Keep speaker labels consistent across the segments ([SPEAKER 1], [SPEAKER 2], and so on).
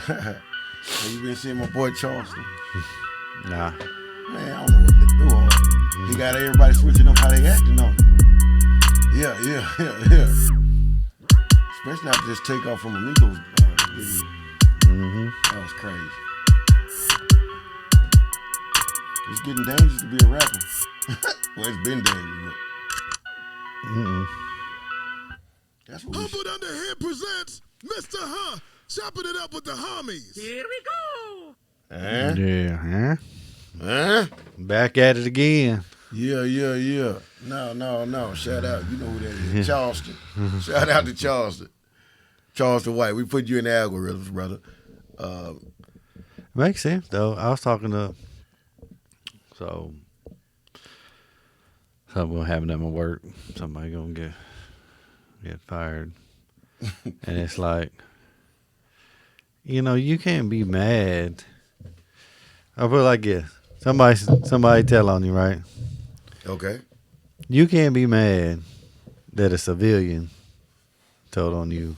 [SPEAKER 1] Have you been seeing my boy Charleston?
[SPEAKER 2] Nah.
[SPEAKER 1] Man, I don't know what to do. He got everybody switching up how they acting on him. Yeah. Especially after this takeoff from Amigos. That was crazy. It's getting dangerous to be a rapper. Well, it's been dangerous. That's what
[SPEAKER 3] Humbled Under Him presents Mr. Huh, Chopping It Up with the Huhmies.
[SPEAKER 4] Here we go.
[SPEAKER 2] Yeah,
[SPEAKER 1] Huh?
[SPEAKER 2] Back at it again.
[SPEAKER 1] Yeah. No. Shout out. You know who that is. Charleston. Shout out to Charleston. Charleston White. We put you in the algorithms, brother.
[SPEAKER 2] Makes sense, though. I was talking to... So... Something gonna happen at my work. Somebody gonna get fired. And it's like... you can't be mad. I'll put it like this. Somebody tell on you, right?
[SPEAKER 1] Okay.
[SPEAKER 2] You can't be mad that a civilian told on you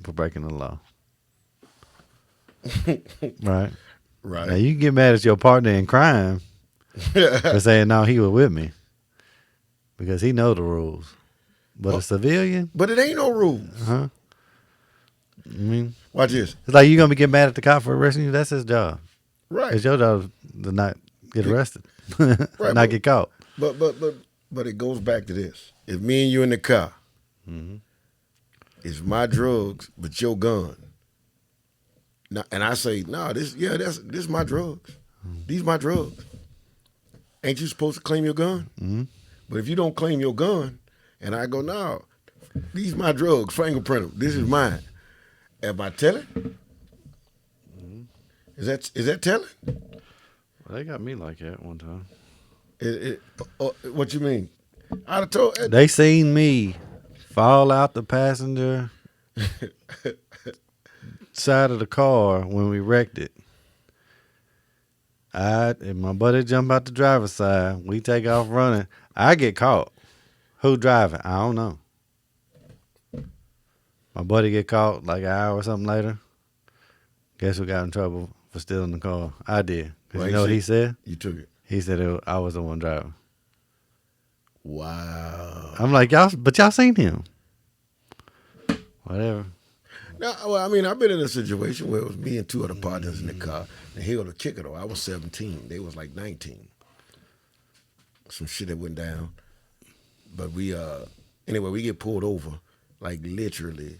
[SPEAKER 2] for breaking the law. Right?
[SPEAKER 1] Right.
[SPEAKER 2] Now, you can get mad at your partner in crime for saying, no, he was with me. Because he know the rules. But a civilian?
[SPEAKER 1] But it ain't no rules.
[SPEAKER 2] I mean,
[SPEAKER 1] Watch this.
[SPEAKER 2] it's like you going to get mad at the cop for arresting you? That's his job.
[SPEAKER 1] Right.
[SPEAKER 2] It's your job to not get arrested.
[SPEAKER 1] Right,
[SPEAKER 2] not get caught.
[SPEAKER 1] But it goes back to this. If me and you in the car, it's my drugs, but your gun. Now, and I say, this is my drugs. These my drugs. Ain't you supposed to claim your gun? Mm-hmm. But if you don't claim your gun, and I go, no, these my drugs, fingerprint them. This is mine. Am I telling? Is that telling?
[SPEAKER 2] Well, they got me like that one time.
[SPEAKER 1] What you mean? I'd have told.
[SPEAKER 2] They seen me fall out the passenger side of the car when we wrecked it. And my buddy jump out the driver's side. We take off running. I get caught. Who driving? I don't know. My buddy get caught like an hour or something later. Guess who got in trouble for stealing the car? I did. Because you know what he said?
[SPEAKER 1] You took it.
[SPEAKER 2] He said I was the one driving.
[SPEAKER 1] Wow.
[SPEAKER 2] I'm like, y'all seen him. Whatever.
[SPEAKER 1] No, well, I mean, I've been in a situation where it was me and two other partners in the car. And here the kicker, though. I was 17. They was like 19. Some shit that went down. But we get pulled over, like literally.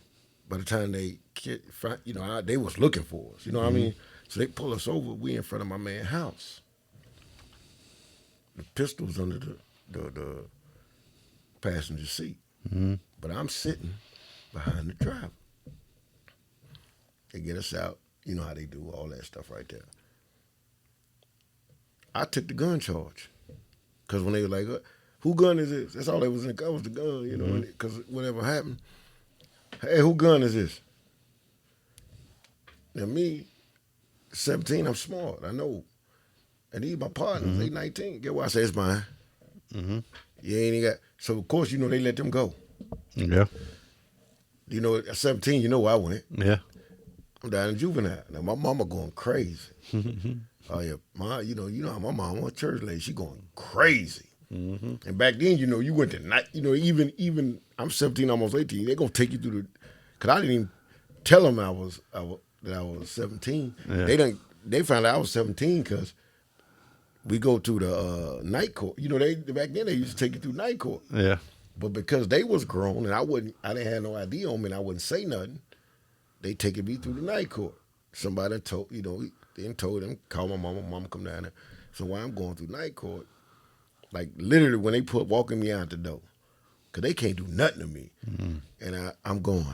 [SPEAKER 1] By the time they they was looking for us. You know what I mean? So they pull us over. We in front of my man's house. The pistol's under the passenger seat. Mm-hmm. But I'm sitting behind the driver. They get us out. You know how they do all that stuff right there. I took the gun charge. Because when they were like, who gun is this? That's all they was in the car was the gun, you know, because whatever happened. Hey, who gun is this? Now me, 17, I'm smart. I know. And these my partners, they 19. Get what I say? It's mine. Mm-hmm. You ain't even got. So, of course, they let them go.
[SPEAKER 2] Yeah.
[SPEAKER 1] At 17, you know where I went.
[SPEAKER 2] Yeah.
[SPEAKER 1] I'm down in juvenile. Now, my mama going crazy. Oh, yeah. You know how my mom was a church lady. She going crazy. Mm-hmm. And back then, you went to night. Even I'm 17, almost 18. They're going to take you through because I didn't even tell them that I was 17. Yeah. They found out I was 17 because we go to the night court. Back then they used to take you through night court.
[SPEAKER 2] Yeah.
[SPEAKER 1] But because they was grown and I didn't have no ID on me and I wouldn't say nothing, they taking me through the night court. Somebody told them, call my mama come down there. So while I'm going through night court, like literally when they walking me out the door, because they can't do nothing to me. Mm-hmm. And I'm going,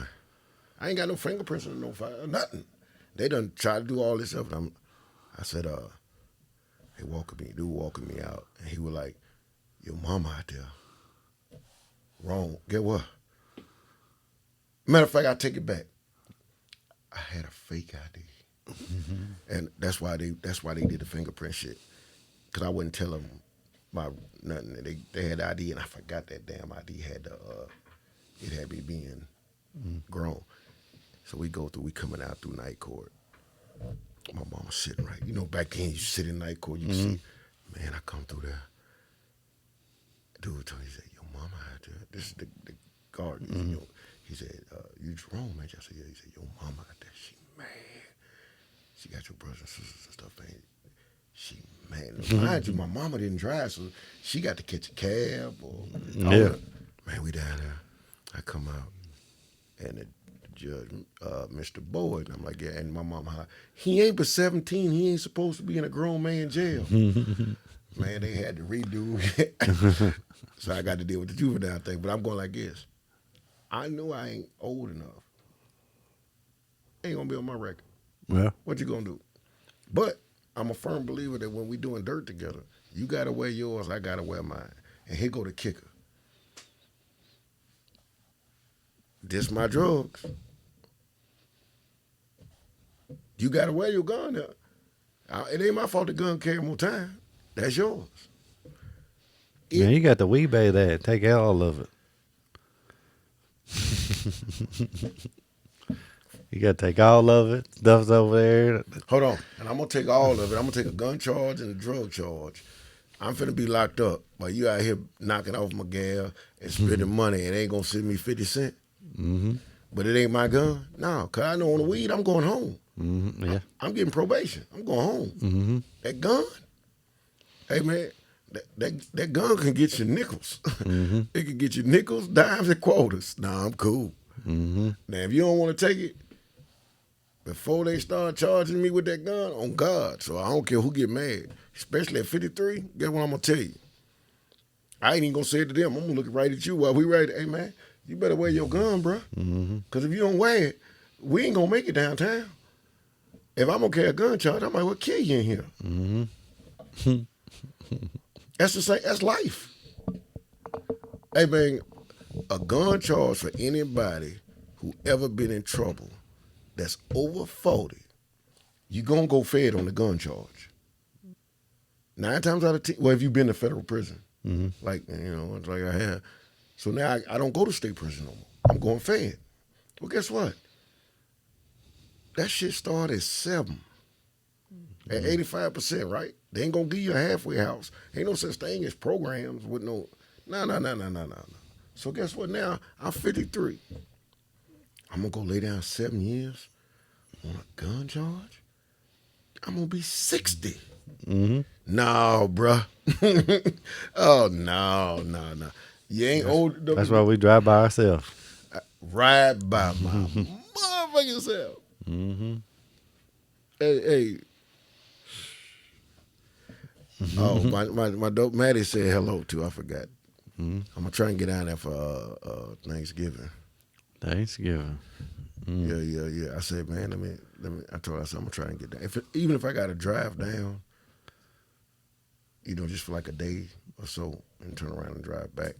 [SPEAKER 1] I ain't got no fingerprints or no file, nothing. They done try to do all this stuff. And I said, they walking me out. And he was like, your mama out there. Wrong. Get what? Matter of fact, I take it back. I had a fake ID. Mm-hmm. And that's why they did the fingerprint shit. Because I wouldn't tell them my nothing. They had ID, and I forgot that damn ID had it had me being grown. So we coming out through night court. My mama sitting right. You know, back then you sit in night court, you see, man, I come through there. Dude told me, he said, your mama out there. This is the guard. You know, he said, you Jerome, man. I said, yeah. He said, your mama out there, she mad. She got your brothers and sisters and stuff, ain't she mad. Mind you, my mama didn't drive, so she got to catch a cab or man, we down there. I come out and the judge, Mr. Boyd, and I'm like, yeah, and my mama, he ain't but 17, he ain't supposed to be in a grown man jail. Man, they had to redo. So I got to deal with the juvenile thing, but I'm going like this. I know I ain't old enough. Ain't gonna be on my record.
[SPEAKER 2] Yeah.
[SPEAKER 1] What you gonna do? But I'm a firm believer that when we doing dirt together, you gotta wear yours, I gotta wear mine. And here go the kicker. This my drugs. You gotta wear your gun now. It ain't my fault the gun carry more time. That's yours.
[SPEAKER 2] Man, you got the weebay there. Take all of it. You got to take all of it. Stuff's over there.
[SPEAKER 1] Hold on. And I'm going to take all of it. I'm going to take a gun charge and a drug charge. I'm finna be locked up while you out here knocking off my gal and spending money and ain't going to send me 50 cents. Mm-hmm. But it ain't my gun? No, because I know on the weed, I'm going home.
[SPEAKER 2] Mm-hmm. Yeah.
[SPEAKER 1] I'm getting probation. I'm going home. Mm-hmm. That gun, hey, man, that gun can get you nickels. Mm-hmm. It can get you nickels, dimes, and quarters. Nah, I'm cool. Mm-hmm. Now, if you don't want to take it, before they start charging me with that gun, on God, so I don't care who get mad, especially at 53, guess what I'm going to tell you? I ain't even going to say it to them. I'm going to look right at you while we right. Hey, man, you better wear your gun, bro. Because if you don't wear it, we ain't going to make it downtown. If I'm going to carry a gun charge, I might well kill you in here. Mm-hmm. That's the same. That's life. Hey, man, a gun charge for anybody who ever been in trouble that's over 40, you going to go fed on the gun charge. 9 times out of 10, well, if you've been to federal prison, like, you know, it's like I have. So now I don't go to state prison no more. I'm going fed. Well, guess what? That shit started at 7. At 85%, right? They ain't going to give you a halfway house. Ain't no such thing as programs with no. No. So guess what now? I'm 53. I'm going to go lay down 7 years on a gun charge? I'm going to be 60. Mm-hmm. No, bruh. Oh, no. You ain't old.
[SPEAKER 2] That's why we drive by ourselves.
[SPEAKER 1] Ride by my motherfucking self. Mm-hmm. Hey. Oh, my dope Maddie said hello too. I forgot. Mm-hmm. I'm going to try and get down there for Thanksgiving.
[SPEAKER 2] Thanksgiving.
[SPEAKER 1] Yeah. I said, man, let me. I told her, I said, I'm gonna try and get down. Even if I got to drive down, you know, just for like a day or so, and turn around and drive back.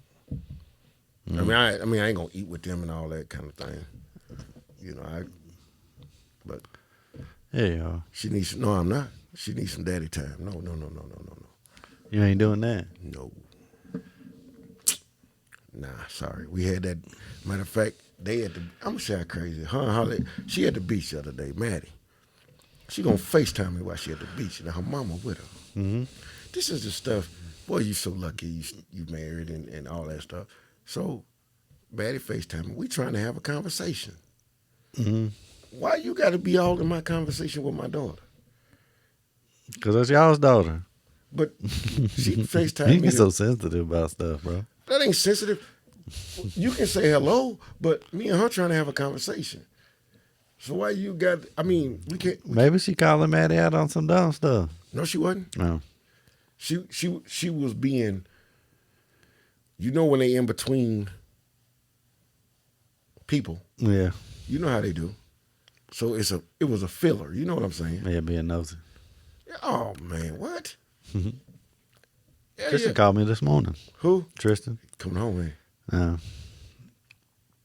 [SPEAKER 1] Mm. I mean, I ain't gonna eat with them and all that kind of thing. You know, but
[SPEAKER 2] yeah,
[SPEAKER 1] she needs. No, I'm not. She needs some daddy time. No.
[SPEAKER 2] You ain't doing that.
[SPEAKER 1] No. Nah, sorry. We had that. Matter of fact, they at the. I'm gonna say how crazy. She at the beach the other day, Maddie. She gonna FaceTime me while she at the beach, and her mama with her. Mm-hmm. This is the stuff. Boy, you so lucky you married and all that stuff. So, Maddie FaceTime me. We trying to have a conversation. Mm-hmm. Why you got to be all in my conversation with my daughter?
[SPEAKER 2] Because that's y'all's daughter.
[SPEAKER 1] But she FaceTime me.
[SPEAKER 2] You get so sensitive about stuff, bro.
[SPEAKER 1] That ain't sensitive. You can say hello, but me and her trying to have a conversation. So why you got? I mean, we can't.
[SPEAKER 2] Maybe she calling Maddie out on some dumb stuff.
[SPEAKER 1] No, she wasn't.
[SPEAKER 2] No.
[SPEAKER 1] She was being. You know when they in between people.
[SPEAKER 2] Yeah.
[SPEAKER 1] You know how they do. So it was a filler. You know what I'm saying?
[SPEAKER 2] Yeah, being nosy.
[SPEAKER 1] Oh man, what?
[SPEAKER 2] Tristan called me this morning.
[SPEAKER 1] Who?
[SPEAKER 2] Tristan.
[SPEAKER 1] Coming home, man.
[SPEAKER 2] No.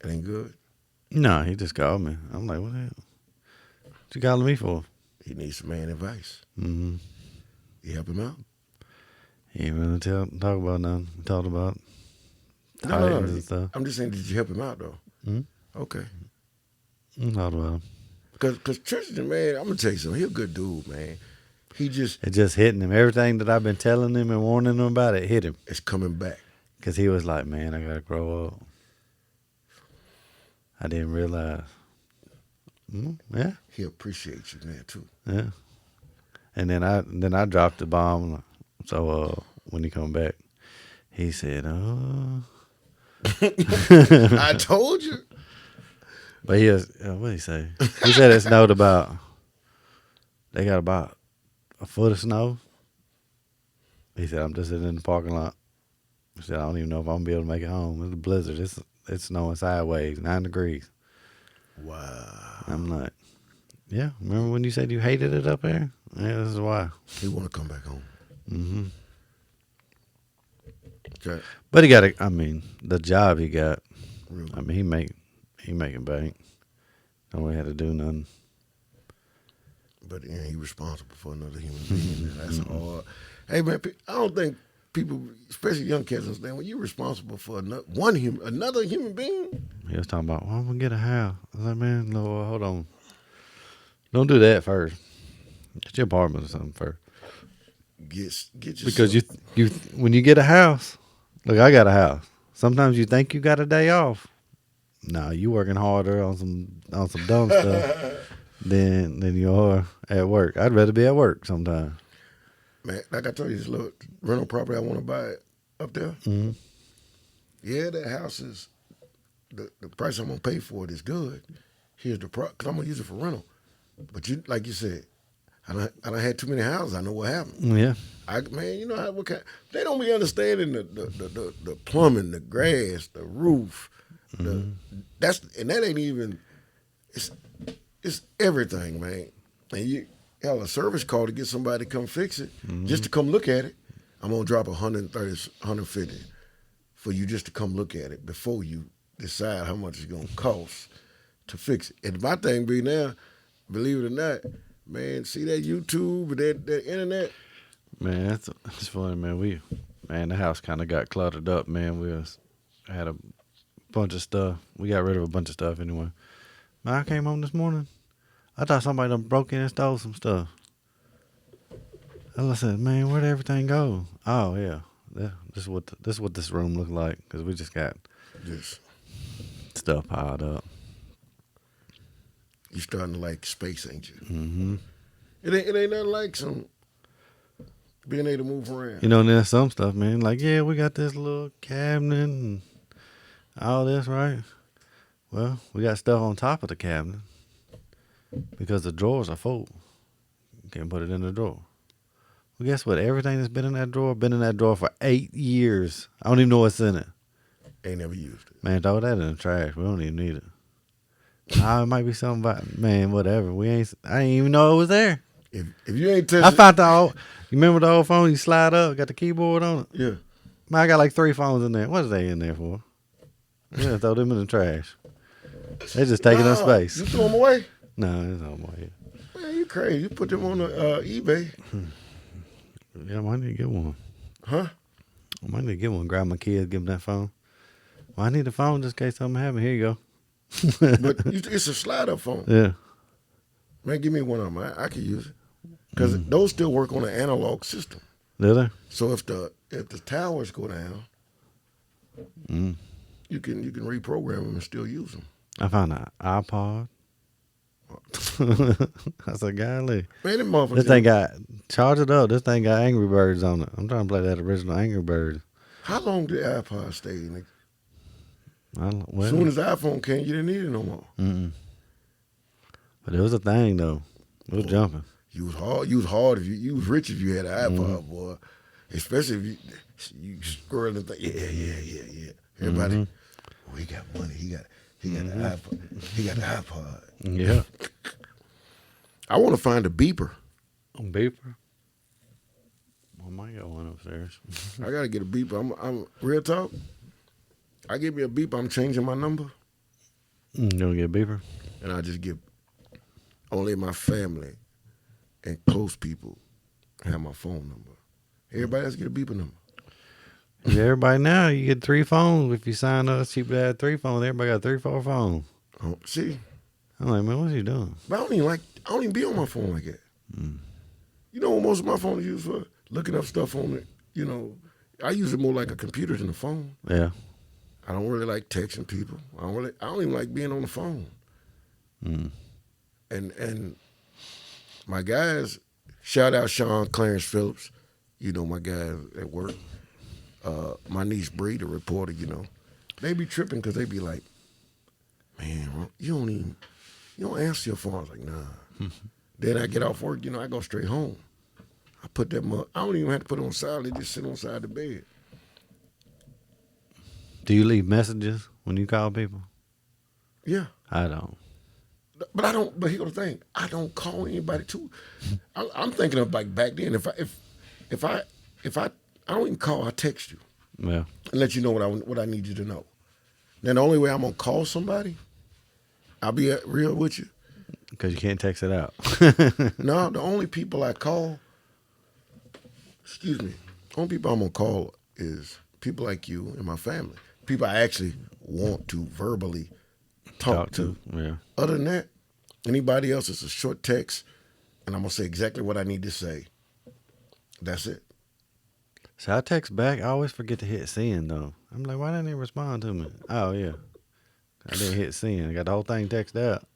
[SPEAKER 1] It ain't good.
[SPEAKER 2] No, he just called me. I'm like, what the hell? What you calling me for?
[SPEAKER 1] He needs some man advice.
[SPEAKER 2] Mm-hmm.
[SPEAKER 1] You help him out?
[SPEAKER 2] He ain't really talk about nothing. We talked about
[SPEAKER 1] No.
[SPEAKER 2] and stuff.
[SPEAKER 1] I'm just saying, did you help him out though?
[SPEAKER 2] Mm-hmm.
[SPEAKER 1] Okay.
[SPEAKER 2] Talked about him.
[SPEAKER 1] Because Tristan, man, I'm gonna tell you something. He a good dude, man. He just
[SPEAKER 2] It just hitting him. Everything that I've been telling him and warning him about, it hit him.
[SPEAKER 1] is coming back.
[SPEAKER 2] Because he was like, man, I got to grow up. I didn't realize. Yeah.
[SPEAKER 1] He appreciates you, man, too.
[SPEAKER 2] Yeah. And then I dropped the bomb. So when he come back, he said, "Oh."
[SPEAKER 1] I told you.
[SPEAKER 2] But he was, what did he say? He said it snowed about. They got about a foot of snow. He said, "I'm just sitting in the parking lot." He said, "I don't even know if I'm gonna be able to make it home. It's a blizzard. It's snowing sideways, 9 degrees."
[SPEAKER 1] Wow.
[SPEAKER 2] I'm like, yeah. Remember when you said you hated it up there? Yeah, this is why.
[SPEAKER 1] He want to come back home.
[SPEAKER 2] Mm-hmm.
[SPEAKER 1] Okay.
[SPEAKER 2] But he got the job he got.
[SPEAKER 1] Real
[SPEAKER 2] I mean, he making bank. Don't really have to do nothing.
[SPEAKER 1] But yeah, he responsible for another human being. That's hard. Hey man, I don't think people, especially young kids, understand when you're responsible for another human being.
[SPEAKER 2] He was talking about, well, I'm gonna get a house. I was like, man, no, hold on. Don't do that first. Get your apartment or something first.
[SPEAKER 1] Get yourself.
[SPEAKER 2] Because you when you get a house, look, I got a house. Sometimes you think you got a day off. No, you working harder on some dumb stuff than you are at work. I'd rather be at work sometimes.
[SPEAKER 1] Man, like I told you, this little rental property I want to buy up there.
[SPEAKER 2] Mm-hmm.
[SPEAKER 1] Yeah, that house is the price I'm gonna pay for it is good. Here's the price, cause I'm gonna use it for rental. But you, like you said, I done had too many houses. I know what happened.
[SPEAKER 2] Yeah.
[SPEAKER 1] Man, you know what kind? They don't be understanding the plumbing, the grass, the roof.
[SPEAKER 2] Mm-hmm.
[SPEAKER 1] That ain't even. It's everything, man. And you have a service call to get somebody to come fix it, just to come look at it. I'm gonna drop 130, 150 for you just to come look at it before you decide how much it's gonna cost to fix it. And my thing be now, believe it or not, man, see that YouTube and that internet.
[SPEAKER 2] Man, that's funny, man. The house kind of got cluttered up, man. Had a bunch of stuff. We got rid of a bunch of stuff anyway. Man, I came home this morning. I thought somebody done broke in and stole some stuff. And I said, man, where'd everything go? Oh, yeah. This is what this room looked like, because we just got stuff piled up.
[SPEAKER 1] You starting to like space, ain't you?
[SPEAKER 2] Mm-hmm.
[SPEAKER 1] It ain't nothing like some being able to move around.
[SPEAKER 2] You know, and there's some stuff, man. Like, yeah, we got this little cabinet and all this, right? Well, we got stuff on top of the cabinet because the drawers are full. You can't put it in the drawer. Well, guess what? Everything that's been in that drawer for 8 years. I don't even know what's in it.
[SPEAKER 1] Ain't never used it.
[SPEAKER 2] Man, throw that in the trash. We don't even need it. It might be something about, man, whatever. I didn't even know it was there.
[SPEAKER 1] If you ain't touching
[SPEAKER 2] I found you remember the old phone you slide up, got the keyboard on it?
[SPEAKER 1] Yeah.
[SPEAKER 2] Man, I got like 3 phones in there. What are they in there for? Yeah, throw them in the trash. They're just taking up space.
[SPEAKER 1] You throw them away?
[SPEAKER 2] No, it's on my head.
[SPEAKER 1] Man, you crazy. You put them on the eBay.
[SPEAKER 2] Yeah, I might need to get one.
[SPEAKER 1] Huh?
[SPEAKER 2] I might need to get one. Grab my kids, give them that phone. Well, I need the phone just in case something happens. Here you go.
[SPEAKER 1] But it's a slide-up phone.
[SPEAKER 2] Yeah.
[SPEAKER 1] Man, give me one of them. I can use it. Because those still work on an analog system.
[SPEAKER 2] Do they?
[SPEAKER 1] So if the towers go down, you can reprogram them and still use them.
[SPEAKER 2] I found an iPod. I said, golly.
[SPEAKER 1] Man, them motherfuckers.
[SPEAKER 2] This thing charge it up. This thing got Angry Birds on it. I'm trying to play that original Angry Birds.
[SPEAKER 1] How long did iPod stay in it?
[SPEAKER 2] Well,
[SPEAKER 1] As soon as the iPhone came, you didn't need it no more.
[SPEAKER 2] Mm-mm. But it was a thing, though. It was jumping.
[SPEAKER 1] You was hard. You was rich if you had an iPod, boy. Especially if you squirrel and think, yeah. Everybody, oh, he got money. He got the iPod. He got the iPod.
[SPEAKER 2] Yeah.
[SPEAKER 1] I want to find a beeper.
[SPEAKER 2] A beeper? I might got one upstairs.
[SPEAKER 1] I gotta get a beeper. I'm real talk. I give me a beeper. I'm changing my number,
[SPEAKER 2] You gonna get a beeper?
[SPEAKER 1] and I just give only my family and close people have my phone number. Everybody else get a beeper number.
[SPEAKER 2] Yeah, everybody now, you get 3 phones. If you sign up cheap to have 3 phones, everybody got 3, 4 phones.
[SPEAKER 1] Oh, see,
[SPEAKER 2] I'm like, man, what's he doing?
[SPEAKER 1] But I don't even be on my phone like that. You know what most of my phone is used for? Looking up stuff on it. You know, I use it more like a computer than a phone.
[SPEAKER 2] Yeah.
[SPEAKER 1] I don't really like texting people. I don't even like being on the phone. And my guys, shout out Sean Clarence Phillips, you know, my guys at work. My niece Bree, the reporter, you know, they be tripping because they be like, man, you don't answer your phone. I was like, nah. Then I get off work, you know, I go straight home. I put that I don't even have to put it on silent. They just sit on side the bed.
[SPEAKER 2] Do you leave messages when you call people?
[SPEAKER 1] Yeah.
[SPEAKER 2] I don't.
[SPEAKER 1] But I don't. But here's the thing: I don't call anybody too. I'm thinking of like back then. If I don't even call. I text you
[SPEAKER 2] Yeah.
[SPEAKER 1] and let you know what I need you to know. Then the only way I'm gonna call somebody, I'll be real with you.
[SPEAKER 2] Because you can't text it out.
[SPEAKER 1] No, the only people I call, only people I'm gonna call is people like you and my family. People I actually want to verbally talk to.
[SPEAKER 2] Yeah.
[SPEAKER 1] Other than that, anybody else is a short text, and I'm gonna say exactly what I need to say. That's it.
[SPEAKER 2] So I text back. I always forget to hit send though. I'm like, why didn't he respond to me? Oh yeah, I didn't hit send. I got the whole thing texted out.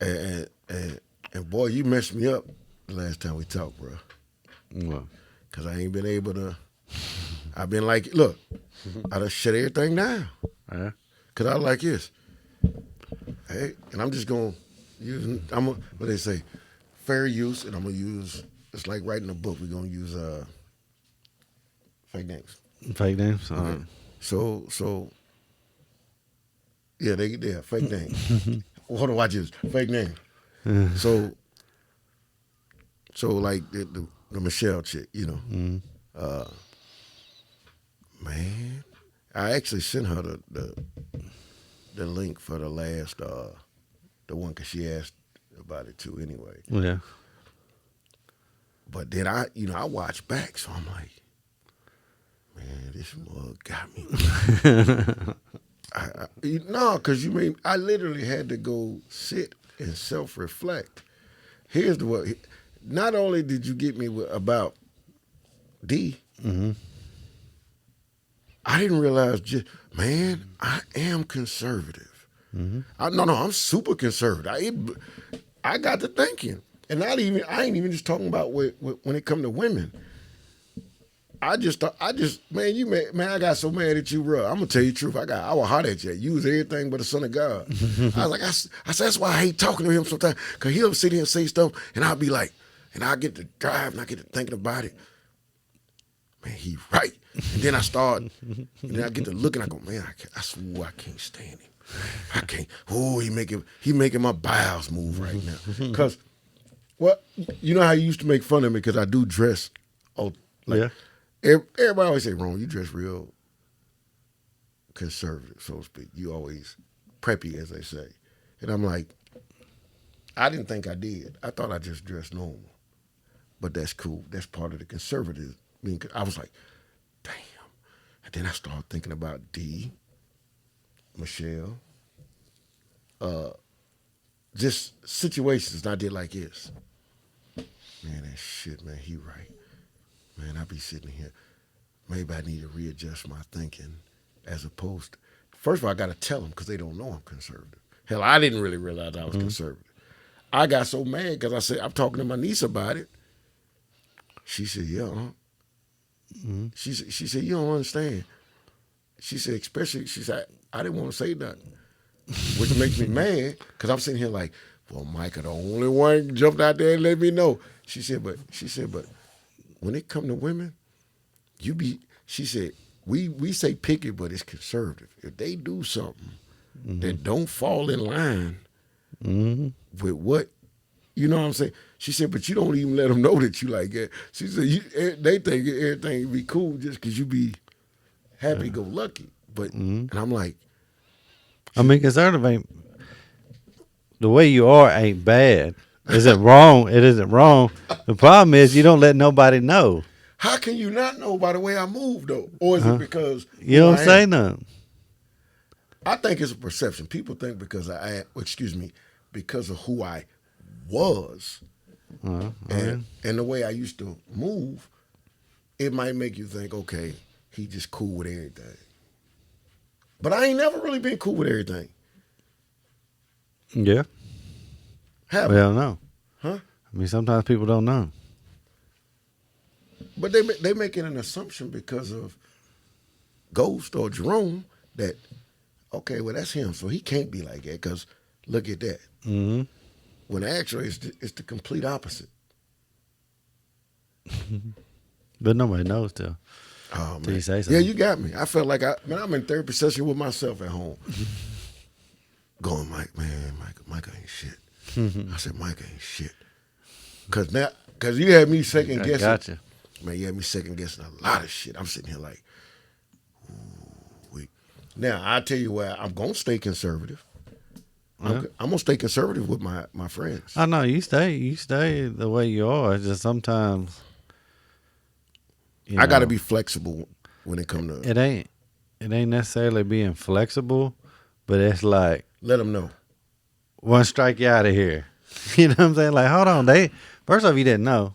[SPEAKER 1] And boy, you messed me up the last time we talked, bro.
[SPEAKER 2] What?
[SPEAKER 1] Cause I ain't been able to. I've been like, look, I just shut everything down.
[SPEAKER 2] Yeah.
[SPEAKER 1] Cause I like this. Hey, and I'm just gonna use. What they say, fair use, and I'm gonna use. It's like writing a book. We're gonna use fake names.
[SPEAKER 2] Fake names.
[SPEAKER 1] Okay. So yeah, they fake names. What do I use? Fake names. So like the Michelle chick, you know. Man, I actually sent her the link for the last the one because she asked about it too anyway.
[SPEAKER 2] Yeah.
[SPEAKER 1] But then I watch back, so I'm like, man, this mug got me. No, because I literally had to go sit and self-reflect. Here's the what. Not only did you get me about D, I didn't realize man, I am conservative. I'm super conservative. I got to thinking, and I ain't even just talking about when it come to women. I got so mad at you, bro. I'm gonna tell you the truth. I was hot at you. You was everything but a son of God. I was like, I said that's why I hate talking to him sometimes, cause he'll sit here and say stuff, and I'll be like, and I get to drive, and I get to thinking about it. Man, he right. And then I start, and then I get to looking. I go, man, I swore I can't stand him. I can't. Oh, he making my bowels move right now. Cause, well, you know how you used to make fun of me because I do dress,
[SPEAKER 2] Yeah.
[SPEAKER 1] Everybody always say, Ron, you dress real conservative, so to speak. You always preppy, as they say. And I'm like, I didn't think I did. I thought I just dressed normal. But that's cool. That's part of the conservative. I was like, damn. And then I started thinking about D, Michelle, just situations I did like this. Man, that shit, man, he right. Man, I be sitting here. Maybe I need to readjust my thinking as opposed to, first of all, I got to tell them because they don't know I'm conservative. Hell, I didn't really realize I was conservative. I got so mad because I said, I'm talking to my niece about it. She said, yeah. She said, you don't understand. She said, I didn't want to say nothing, which makes me mad because I'm sitting here like, well, Micah, the only one jumped out there and let me know. She said, but when it come to women, she said, we say picky, but it's conservative. If they do something that don't fall in line with what, you know what I'm saying? She said, but you don't even let them know that you like it. She said, they think everything be cool just because you be happy-go-lucky. But, and I'm like.
[SPEAKER 2] I mean, conservative ain't, the way you are ain't bad. Is it wrong? It isn't wrong. The problem is you don't let nobody know.
[SPEAKER 1] How can you not know by the way I move, though? Or is it because
[SPEAKER 2] you don't say nothing?
[SPEAKER 1] I think it's a perception. People think because because of who I was and the way I used to move, it might make you think, okay, he just cool with everything. But I ain't never really been cool with everything.
[SPEAKER 2] Yeah.
[SPEAKER 1] Have
[SPEAKER 2] We
[SPEAKER 1] I?
[SPEAKER 2] don't know.
[SPEAKER 1] Huh?
[SPEAKER 2] I mean, sometimes people don't know.
[SPEAKER 1] But they making an assumption because of Ghost or Jerome that, okay, well, that's him, so he can't be like that because look at that.
[SPEAKER 2] Mm-hmm.
[SPEAKER 1] When actually it's the complete opposite.
[SPEAKER 2] But nobody knows till.
[SPEAKER 1] Oh,
[SPEAKER 2] Till
[SPEAKER 1] man.
[SPEAKER 2] you say
[SPEAKER 1] Yeah,
[SPEAKER 2] something.
[SPEAKER 1] you got me. I felt like I'm in therapy session with myself at home. Going, Mike ain't shit. I said, Mike ain't shit. Because you had me second
[SPEAKER 2] I
[SPEAKER 1] guessing.
[SPEAKER 2] gotcha.
[SPEAKER 1] Man, you had me second guessing a lot of shit. I'm sitting here like, ooh, wait. Now, I tell you what, I'm going to stay conservative. I'm going to stay conservative with my friends.
[SPEAKER 2] I know you stay the way you are. It's just sometimes
[SPEAKER 1] I got to be flexible when it comes to
[SPEAKER 2] It ain't necessarily being flexible, but it's like
[SPEAKER 1] let them know.
[SPEAKER 2] one strike you out of here. You know what I'm saying? Like, hold on, first off, you didn't know.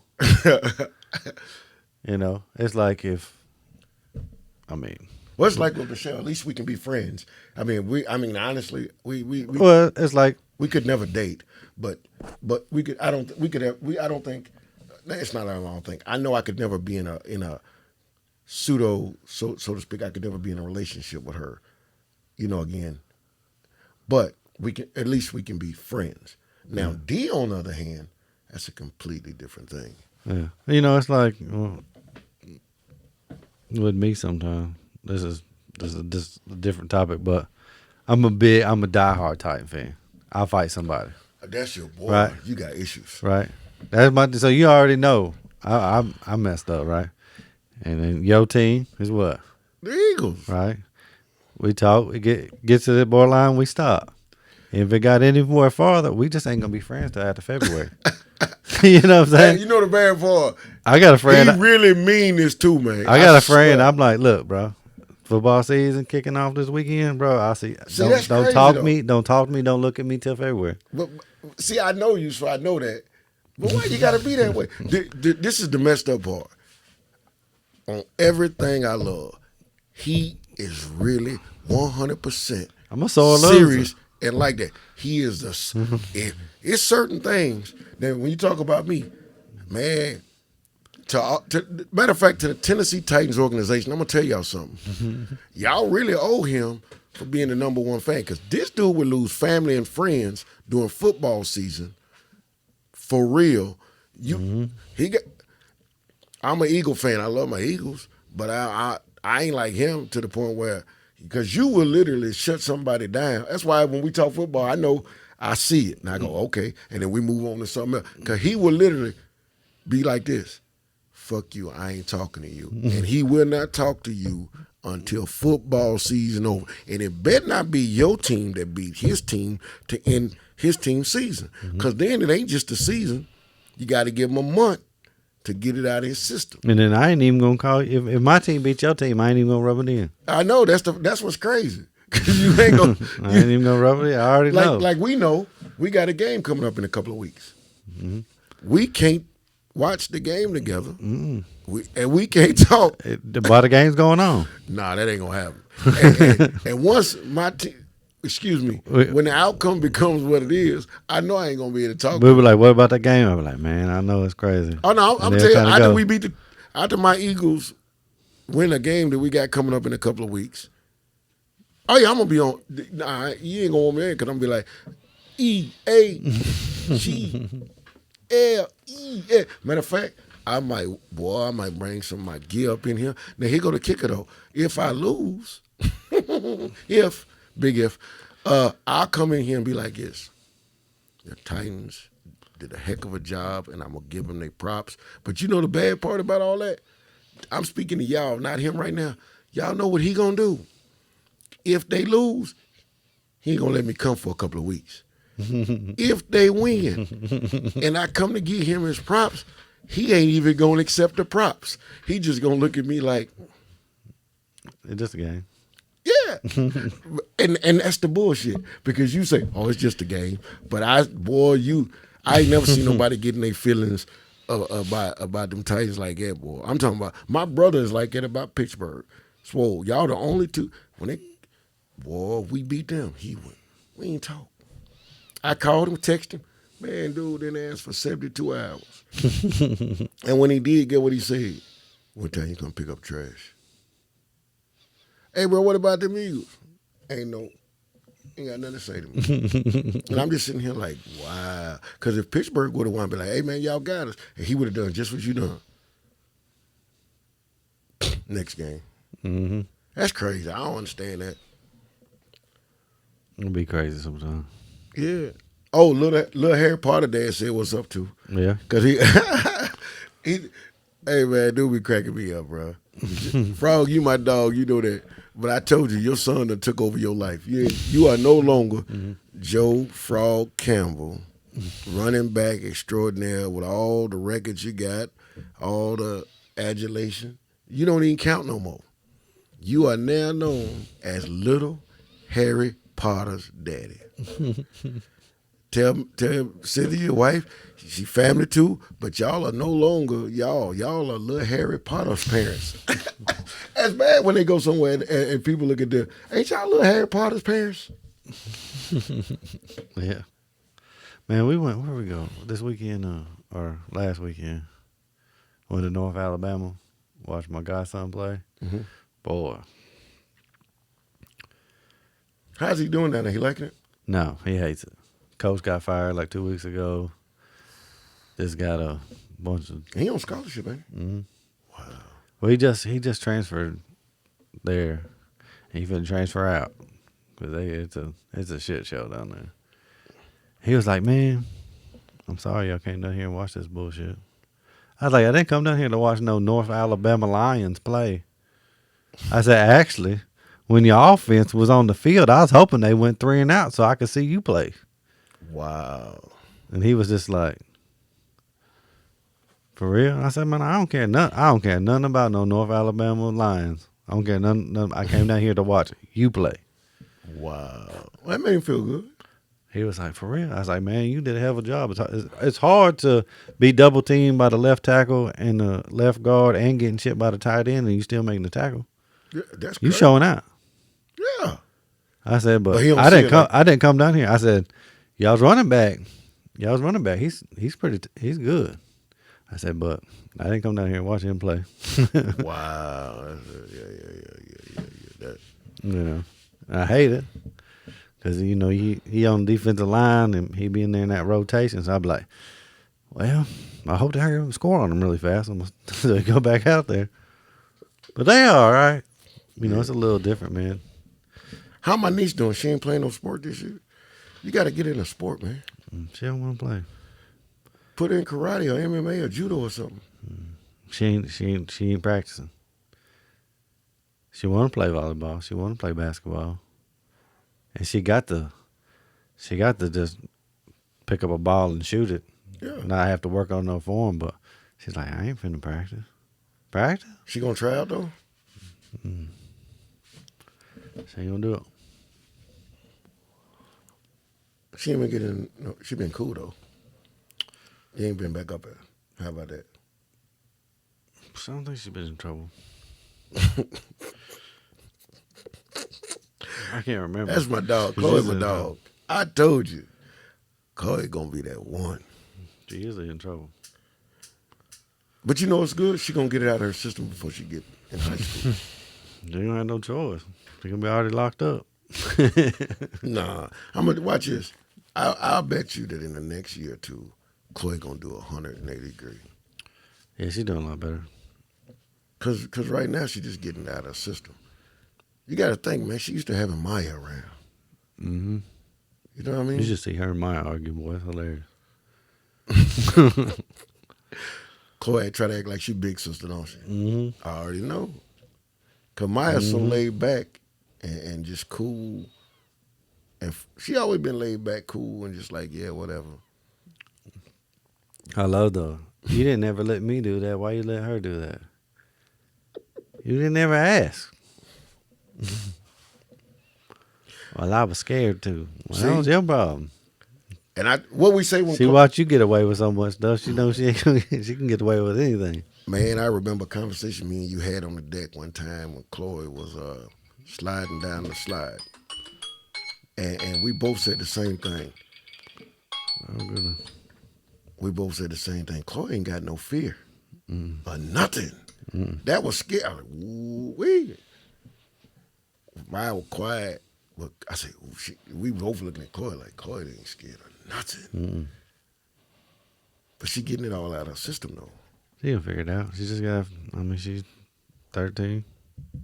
[SPEAKER 2] You know, it's like
[SPEAKER 1] Well, it's like with Michelle. At least we can be friends. Honestly, we
[SPEAKER 2] well, it's like
[SPEAKER 1] we could never date, but we could. I don't think. It's not. I don't think. I know I could never be in a pseudo, so to speak. I could never be in a relationship with her. Again. But at least we can be friends. Now, D, on the other hand, that's a completely different thing.
[SPEAKER 2] yeah. It's like with me sometimes. This is a different topic, but I'm a diehard Titan fan. I'll fight somebody.
[SPEAKER 1] That's your boy.
[SPEAKER 2] Right.
[SPEAKER 1] You got issues.
[SPEAKER 2] Right. So you already know I messed up, right? And then your team is what?
[SPEAKER 1] The Eagles.
[SPEAKER 2] Right. We talk, we get to the borderline, we stop. If it got any more farther, we just ain't gonna be friends till after February. You know what I'm saying?
[SPEAKER 1] Hey, the bad part.
[SPEAKER 2] I got a friend.
[SPEAKER 1] He really mean this too, man.
[SPEAKER 2] I got a friend.
[SPEAKER 1] swear.
[SPEAKER 2] I'm like, look, bro. Football season kicking off this weekend, bro. I see. Don't
[SPEAKER 1] that's crazy,
[SPEAKER 2] talk
[SPEAKER 1] though.
[SPEAKER 2] to me. Don't talk to me. Don't look at me till February.
[SPEAKER 1] But see, I know you, so I know that. But why you got to be that way? This is the messed up part. On everything I love, he is really 100%.
[SPEAKER 2] I'm a sore loser.
[SPEAKER 1] serious and like that. He is it's certain things that when you talk about me, man. Matter of fact, to the Tennessee Titans organization, I'm gonna tell y'all something. Y'all really owe him for being the number one fan because this dude would lose family and friends during football season. For real, I'm an Eagle fan. I love my Eagles, but I ain't like him to the point where because you will literally shut somebody down. That's why when we talk football, I know I see it and I go okay, and then we move on to something else because he will literally be like this. Fuck you, I ain't talking to you. And he will not talk to you until football season over. And it better not be your team that beat his team to end his team's season. Because then it ain't just a season. You got to give him a month to get it out of his system.
[SPEAKER 2] And then I ain't even gonna call you. If my team beat your team, I ain't even gonna rub it in.
[SPEAKER 1] I know that's what's crazy. You ain't gonna.
[SPEAKER 2] I ain't even gonna rub it in. I already know.
[SPEAKER 1] Like we know, we got a game coming up in a couple of weeks. We can't watch the game together. We can't talk.
[SPEAKER 2] While the game's going on.
[SPEAKER 1] Nah, that ain't gonna happen. And once my team, when the outcome becomes what it is, I know I ain't gonna be able to talk.
[SPEAKER 2] We'll be like, "What about that game?" I'll be like, "Man, I know it's crazy."
[SPEAKER 1] Oh no, I'm
[SPEAKER 2] And
[SPEAKER 1] telling
[SPEAKER 2] they'll
[SPEAKER 1] you,
[SPEAKER 2] kinda go.
[SPEAKER 1] after my Eagles win a game that we got coming up in a couple of weeks. Oh yeah, I'm gonna be on. Nah, you ain't gonna want me in because I'm gonna be like EAGLE. Matter of fact, I might bring some of my gear up in here. Now here go the kicker though. If I lose, big if, I'll come in here and be like this. The Titans did a heck of a job, and I'm gonna give them their props. But you know the bad part about all that? I'm speaking to y'all, not him right now. Y'all know what he gonna do. If they lose, he ain't gonna let me come for a couple of weeks. If they win, and I come to give him his props, he ain't even gonna accept the props. He just gonna look at me like,
[SPEAKER 2] It's just a game.
[SPEAKER 1] yeah, Yeah. And that's the bullshit. Because you say, oh, it's just a game. But I ain't never seen nobody getting their feelings about them Titans like that, boy. I'm talking about, my brother is like that about Pittsburgh. Swole, y'all the only two. We beat them. He went, we ain't talk. I called him, texted him. Man, dude didn't answer for 72 hours. And when he did, get what he said. One time he's gonna pick up trash. Hey, bro, what about them Eagles? Ain't got nothing to say to me. And I'm just sitting here like, wow. Because if Pittsburgh would have won, I'd be like, hey, man, y'all got us. And he would have done just what you done. Next game.
[SPEAKER 2] Mm-hmm.
[SPEAKER 1] That's crazy. I don't understand that.
[SPEAKER 2] It'll be crazy sometimes.
[SPEAKER 1] Yeah. Oh, little Harry Potter dad said what's up too.
[SPEAKER 2] Yeah.
[SPEAKER 1] Because hey, man, dude be cracking me up, bro. Frog, you my dog, you know that. But I told you, your son done took over your life. You are no longer Joe Frog Campbell, running back extraordinaire with all the records you got, all the adulation. You don't even count no more. You are now known as Little Harry Potter's daddy. Tell Cynthia, your wife, she family too, but y'all are no longer y'all. Y'all are little Harry Potter's parents. That's bad when they go somewhere and people look at them. Ain't y'all little Harry Potter's parents?
[SPEAKER 2] Yeah. Man, we went, where we go? This weekend, or last weekend. Went to North Alabama, watched my godson play.
[SPEAKER 1] Mm-hmm.
[SPEAKER 2] Boy.
[SPEAKER 1] How's he doing down there? He liking it?
[SPEAKER 2] No, he hates it. Coach got fired like 2 weeks ago. Just got a bunch of.
[SPEAKER 1] He on scholarship, ain't he?
[SPEAKER 2] Mm-hmm.
[SPEAKER 1] Wow.
[SPEAKER 2] Well, he just transferred there. He finna transfer out because it's a shit show down there. He was like, man, I'm sorry y'all came down here and watch this bullshit. I was like, I didn't come down here to watch no North Alabama Lions play. I said, actually, when your offense was on the field, I was hoping they went 3 and out so I could see you play.
[SPEAKER 1] Wow.
[SPEAKER 2] And he was just like, for real? I said, man, I don't care nothing about no North Alabama Lions. I don't care nothing. I came down here to watch you play.
[SPEAKER 1] Wow. Well, that made him feel good.
[SPEAKER 2] He was like, for real? I was like, man, you did a hell of a job. It's hard to be double teamed by the left tackle and the left guard and getting shit by the tight end and you still making the tackle.
[SPEAKER 1] Yeah, that's
[SPEAKER 2] You
[SPEAKER 1] crazy.
[SPEAKER 2] showing out.
[SPEAKER 1] Yeah.
[SPEAKER 2] I said, but
[SPEAKER 1] he don't
[SPEAKER 2] I
[SPEAKER 1] see
[SPEAKER 2] didn't
[SPEAKER 1] it
[SPEAKER 2] come.
[SPEAKER 1] like-
[SPEAKER 2] I didn't come down here. I said, y'all's running back. He's he's good. I said, but I didn't come down here and watch him play.
[SPEAKER 1] Wow. Yeah. That,
[SPEAKER 2] You know, I hate it because you know he on the defensive line and he be in there in that rotation. So I'd be like, well, I hope they hurry up and score on him really fast. So they go back out there. But they are all right. You know, it's a little different, man.
[SPEAKER 1] how my niece doing? She ain't playing no sport this year. You got to get in a sport, man.
[SPEAKER 2] She don't want to play.
[SPEAKER 1] Put her in karate or MMA or judo or something.
[SPEAKER 2] She ain't practicing. She want to play volleyball. She want to play basketball. And she got to just pick up a ball and shoot it.
[SPEAKER 1] Yeah.
[SPEAKER 2] Not have to work on no form, but she's like, I ain't finna practice. Practice?
[SPEAKER 1] She gonna try out though?
[SPEAKER 2] She ain't gonna do it.
[SPEAKER 1] She ain't been getting. No, she been cool though. You ain't been back up there. How about that?
[SPEAKER 2] I don't think she's been in trouble. I can't remember.
[SPEAKER 1] That's my dog.
[SPEAKER 2] She's
[SPEAKER 1] Chloe's
[SPEAKER 2] usually
[SPEAKER 1] my
[SPEAKER 2] in
[SPEAKER 1] dog.
[SPEAKER 2] trouble.
[SPEAKER 1] I told you. Chloe gonna be that one.
[SPEAKER 2] She usually in trouble.
[SPEAKER 1] But you know what's good? She gonna get it out of her system before she get in high school.
[SPEAKER 2] She don't have no choice. She gonna be already locked up.
[SPEAKER 1] Nah, I'm gonna watch this. I'll bet you that in the next year or two, Chloe gonna do 180 degree.
[SPEAKER 2] Yeah, she's doing a lot better.
[SPEAKER 1] Cause right now she just getting out of her system. You got to think, man. She used to having Maya around.
[SPEAKER 2] Mm-hmm.
[SPEAKER 1] You know what I mean?
[SPEAKER 2] You should see her and Maya argue, boy. It's hilarious.
[SPEAKER 1] Chloe try to act like she big sister, don't she?
[SPEAKER 2] Mm-hmm.
[SPEAKER 1] I already know. Cause Maya's so laid back and just cool. And she always been laid back, cool, and just like, yeah, whatever.
[SPEAKER 2] I love though. You didn't ever let me do that. Why you let her do that? You didn't ever ask. Well, I was scared too. Well,
[SPEAKER 1] See?
[SPEAKER 2] that was your problem.
[SPEAKER 1] And what we say when
[SPEAKER 2] She watched you get away with so much stuff. She knows she can get away with anything.
[SPEAKER 1] man, I remember a conversation me and you had on the deck one time when Chloe was sliding down the slide, and we both said the same thing.
[SPEAKER 2] Oh goodness.
[SPEAKER 1] We both said the same thing. Chloe ain't got no fear or nothing. That was scary. I was like, ooh-wee. Mine was quiet. But I said, ooh, we both looking at Chloe like Chloe ain't scared of nothing. But she getting it all out of her system though.
[SPEAKER 2] She'll figure it out. She just got. I mean, she's 13.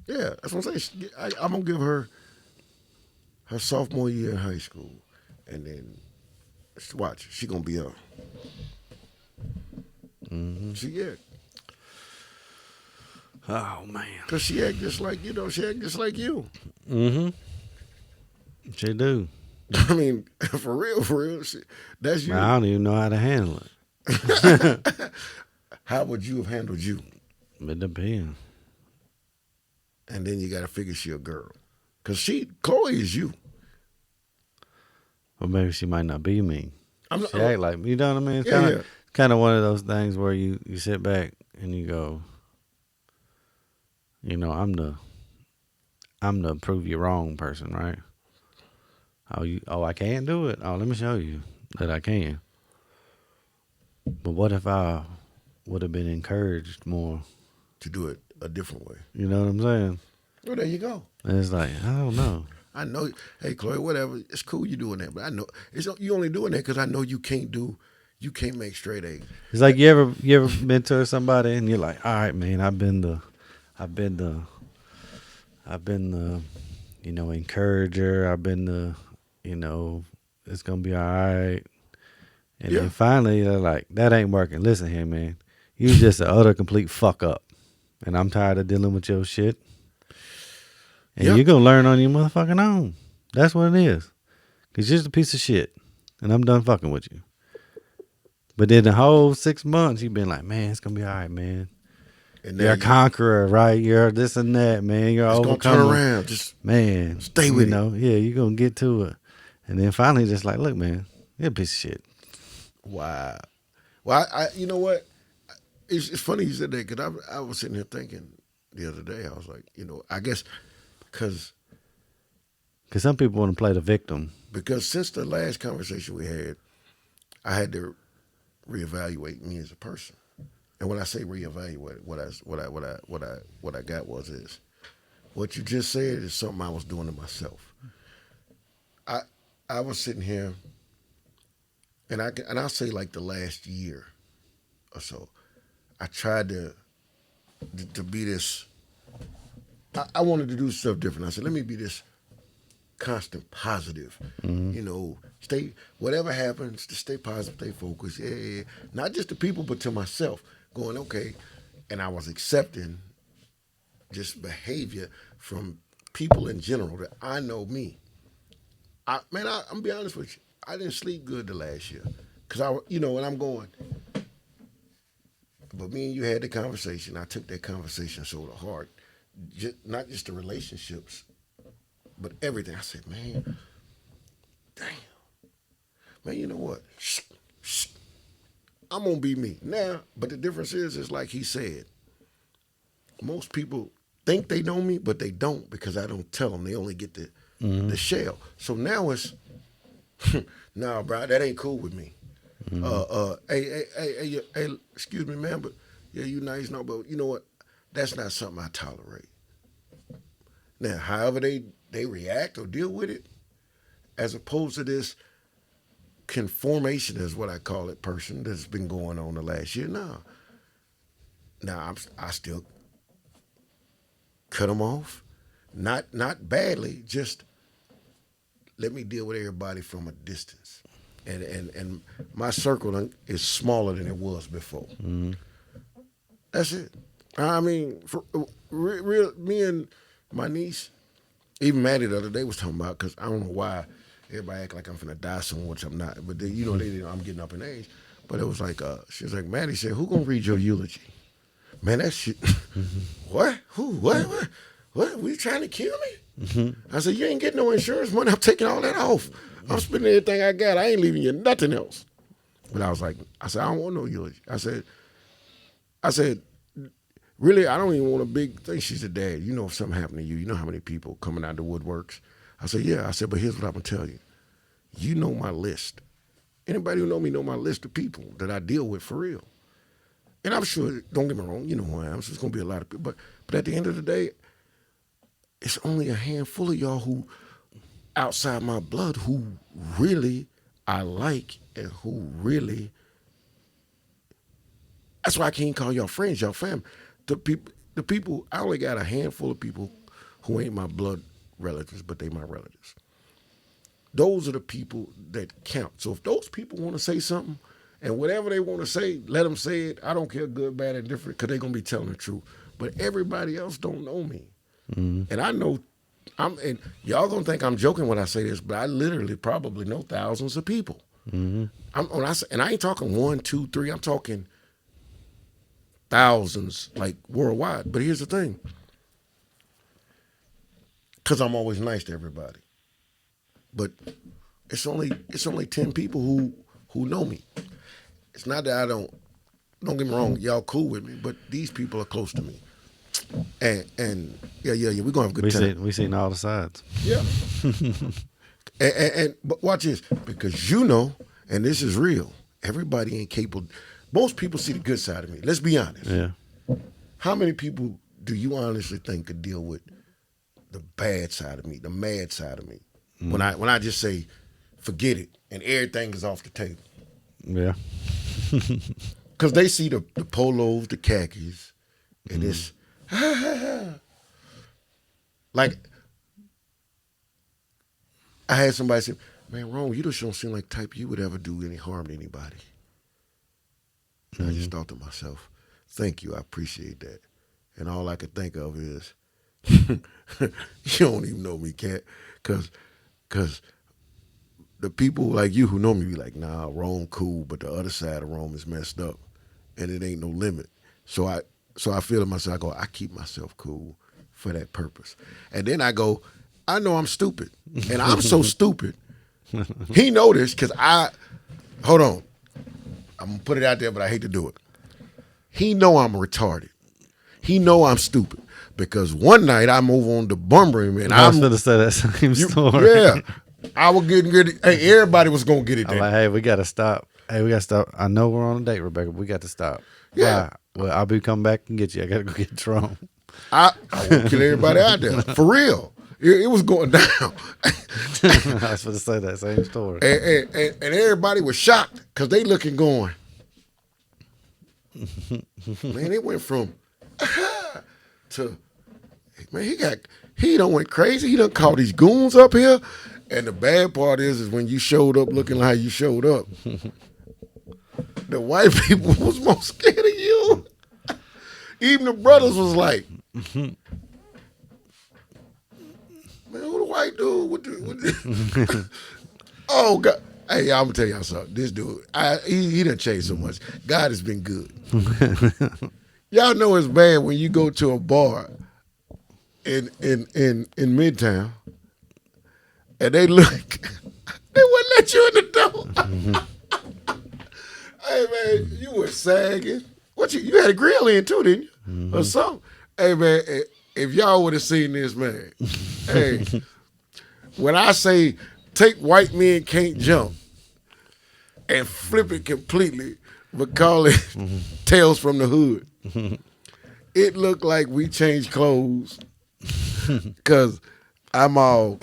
[SPEAKER 1] Yeah, that's what I'm saying. I'm gonna give her sophomore year in high school, and then watch. She gonna be a. She
[SPEAKER 2] Oh man.
[SPEAKER 1] cause she act just like she act just like you.
[SPEAKER 2] Mm-hmm. She do.
[SPEAKER 1] I mean, for real, that's you.
[SPEAKER 2] I don't even know how to handle it.
[SPEAKER 1] How would you have handled you?
[SPEAKER 2] It depends.
[SPEAKER 1] And then you got to figure she a girl, cause Chloe is you.
[SPEAKER 2] Or maybe she might not be me.
[SPEAKER 1] I'm
[SPEAKER 2] She act like, you know what I mean? It's
[SPEAKER 1] Yeah,
[SPEAKER 2] kind of one of those things where you sit back and you go, you know, I'm the prove you wrong person, right? I can't do it. Oh, let me show you that I can. But what if I would have been encouraged more?
[SPEAKER 1] to do it a different way.
[SPEAKER 2] You know what I'm saying?
[SPEAKER 1] Well, there you go.
[SPEAKER 2] And it's like, I don't know.
[SPEAKER 1] I know. Hey, Chloe, whatever. It's cool you doing that, but I know you only doing that because I know you can't make straight A's.
[SPEAKER 2] It's like you ever mentor somebody and you're like, all right, man, I've been the you know, encourager. I've been the, you know, it's gonna be all right. And then finally they're like, that ain't working. Listen here, man. You just an utter complete fuck up. And I'm tired of dealing with your shit. And you're gonna learn on your motherfucking own. That's what it is. Cause you're just a piece of shit. And I'm done fucking with you. But then the whole 6 months you've been like, man, it's gonna be all right, man.
[SPEAKER 1] And
[SPEAKER 2] You're a conqueror, right? You're this and that, man. You're overcomer.
[SPEAKER 1] It's gonna turn around. Just
[SPEAKER 2] man,
[SPEAKER 1] stay with
[SPEAKER 2] it. Yeah, you're gonna get to it. And then finally just like, look, man, you're a piece of shit.
[SPEAKER 1] Wow. Well, I you know what? It's funny you said that because I was sitting here thinking the other day. I was like, you know, I guess because
[SPEAKER 2] some people want to play the victim.
[SPEAKER 1] Because since the last conversation we had, I had to reevaluate me as a person. And when I say reevaluate, what I got was this: what you just said is something I was doing to myself. I was sitting here, and I'll say like the last year or so, I tried to be this. I wanted to do stuff different. I said, let me be this constant positive. You know, whatever happens, to stay positive, stay focused. Yeah. Not just to people, but to myself. Going, okay. And I was accepting just behavior from people in general that I know me. I'm gonna be honest with you. I didn't sleep good the last year. Because and I'm going. But me and you had the conversation. I took that conversation so to heart. Not just the relationships, but everything. I said, man, damn. Man, you know what? Shh. I'm going to be me. Now, but the difference is like he said, most people think they know me, but they don't because I don't tell them. They only get the shell. So now it's, nah, bro, that ain't cool with me. Hey, excuse me, man, but yeah, you nice, no, but you know what? That's not something I tolerate. Now, however they react or deal with it, as opposed to this conformation is what I call it, person that's been going on the last year. Now I still cut them off, not badly, just let me deal with everybody from a distance, and my circle is smaller than it was before. That's it. I mean, for real, me and my niece, even Maddie the other day was talking about, because I don't know why everybody act like I'm finna die soon, which I'm not. But they I'm getting up in age. But it was like, she was like, Maddie said, who gonna read your eulogy? Man, that shit. What? Who? What? Were you trying to kill me? I said, you ain't getting no insurance money. I'm taking all that off. I'm spending everything I got. I ain't leaving you nothing else. But I said, I don't want no eulogy. I said, really, I don't even want a big thing. She said, Dad, you know if something happened to you, you know how many people coming out the woodworks? I said, yeah. I said, but here's what I'm going to tell you. You know my list. Anybody who know me know my list of people that I deal with for real. And I'm sure, don't get me wrong, you know who I am. So it's going to be a lot of people. But at the end of the day, it's only a handful of y'all who, outside my blood, who really I like and who really, that's why I can't call y'all friends, y'all family. The people, I only got a handful of people who ain't my blood relatives, but they my relatives. Those are the people that count. So if those people want to say something, and whatever they want to say, let them say it. I don't care, good, bad, and different, because they're going to be telling the truth. But everybody else don't know me. Mm-hmm. And I know, and y'all going to think I'm joking when I say this, but I literally probably know thousands of people. Mm-hmm. And I ain't talking 1, 2, 3. I'm talking thousands, like worldwide. But here's the thing. Because I'm always nice to everybody. But it's only 10 people who know me. It's not that I don't get me wrong, y'all cool with me, but these people are close to me. And yeah, we're gonna have a good time.
[SPEAKER 2] We seen all the sides.
[SPEAKER 1] Yeah. and but watch this, because you know, and this is real, everybody ain't capable. Most people see the good side of me. Let's be honest.
[SPEAKER 2] Yeah.
[SPEAKER 1] How many people do you honestly think could deal with the bad side of me, the mad side of me? When I just say, forget it, and everything is off the table.
[SPEAKER 2] Yeah.
[SPEAKER 1] Because they see the polos, the khakis, and it's, like, I had somebody say, man, Rome, you just don't seem like the type you would ever do any harm to anybody. And I just thought to myself, thank you, I appreciate that. And all I could think of is, you don't even know me, cat, because the people like you who know me be like, nah, Rome cool, but the other side of Rome is messed up, and it ain't no limit. So I feel to myself, I go, I keep myself cool for that purpose. And then I go, I know I'm stupid, and I'm so stupid. He know this because hold on, I'm going to put it out there, but I hate to do it. He know I'm retarded. He know I'm stupid. Because one night I move on to Bumbring, and
[SPEAKER 2] I was going to say that same story.
[SPEAKER 1] Yeah. I was getting ready. Hey, everybody was going to get it
[SPEAKER 2] I'm like, hey, we got to stop. I know we're on a date, Rebecca. We got to stop.
[SPEAKER 1] Yeah.
[SPEAKER 2] Well, I'll be coming back and get you. I got to go get Jerome.
[SPEAKER 1] I want to kill everybody out there. For real. It was going down.
[SPEAKER 2] I was going to say that same story.
[SPEAKER 1] And everybody was shocked because they looking going, man, it went from to, man, he done went crazy. He done called these goons up here. And the bad part is when you showed up looking like you showed up, the white people was more scared of you. Even the brothers was like, man, who the white dude with the oh, God. Hey, I'm going to tell y'all something. This dude, he done changed so much. God has been good. Y'all know it's bad when you go to a bar in Midtown and they look, they wouldn't let you in the door. Hey, man, you were sagging. You had a grill in too, didn't you? Or something. Hey, man, if y'all would have seen this, man, hey, when I say take White Men Can't Jump and flip it completely, but call it Tales from the Hood, it looked like we changed clothes because I'm all.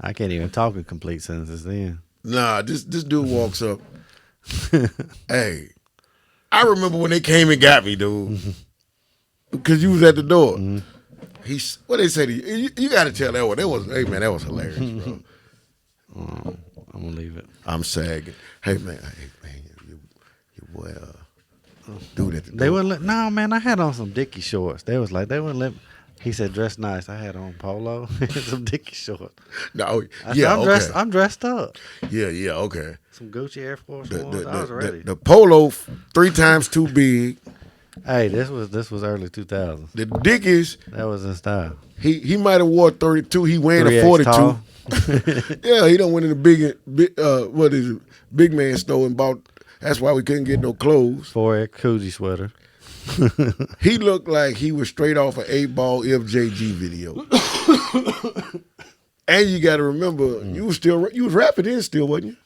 [SPEAKER 2] I can't even talk in complete sentences then.
[SPEAKER 1] Nah, this dude walks up. Hey, I remember when they came and got me, dude, because you was at the door. What they say to you? You got to tell that one. Hey man, that was hilarious, bro.
[SPEAKER 2] I'm gonna leave it.
[SPEAKER 1] I'm sagging. Hey man, your boy, dude at the door.
[SPEAKER 2] They wouldn't let. No, man, I had on some Dickie shorts. They wouldn't let. He said, dress nice. I had on polo and some Dickie shorts.
[SPEAKER 1] No,
[SPEAKER 2] I'm dressed up.
[SPEAKER 1] Yeah, okay.
[SPEAKER 2] Some Gucci Air Force Ones. I was ready.
[SPEAKER 1] The polo 3 times too big,
[SPEAKER 2] Hey, this was early 2000s.
[SPEAKER 1] The Dickies,
[SPEAKER 2] That was in style.
[SPEAKER 1] he might have wore 32. He wearing a
[SPEAKER 2] 3X
[SPEAKER 1] 42.
[SPEAKER 2] tall.
[SPEAKER 1] Yeah, he done went in the what is it, big man store and bought. That's why we couldn't get no clothes.
[SPEAKER 2] 4X Coogee sweater.
[SPEAKER 1] He looked like he was straight off an 8-ball FJG video. And you got to remember, you was rapping then still, wasn't you?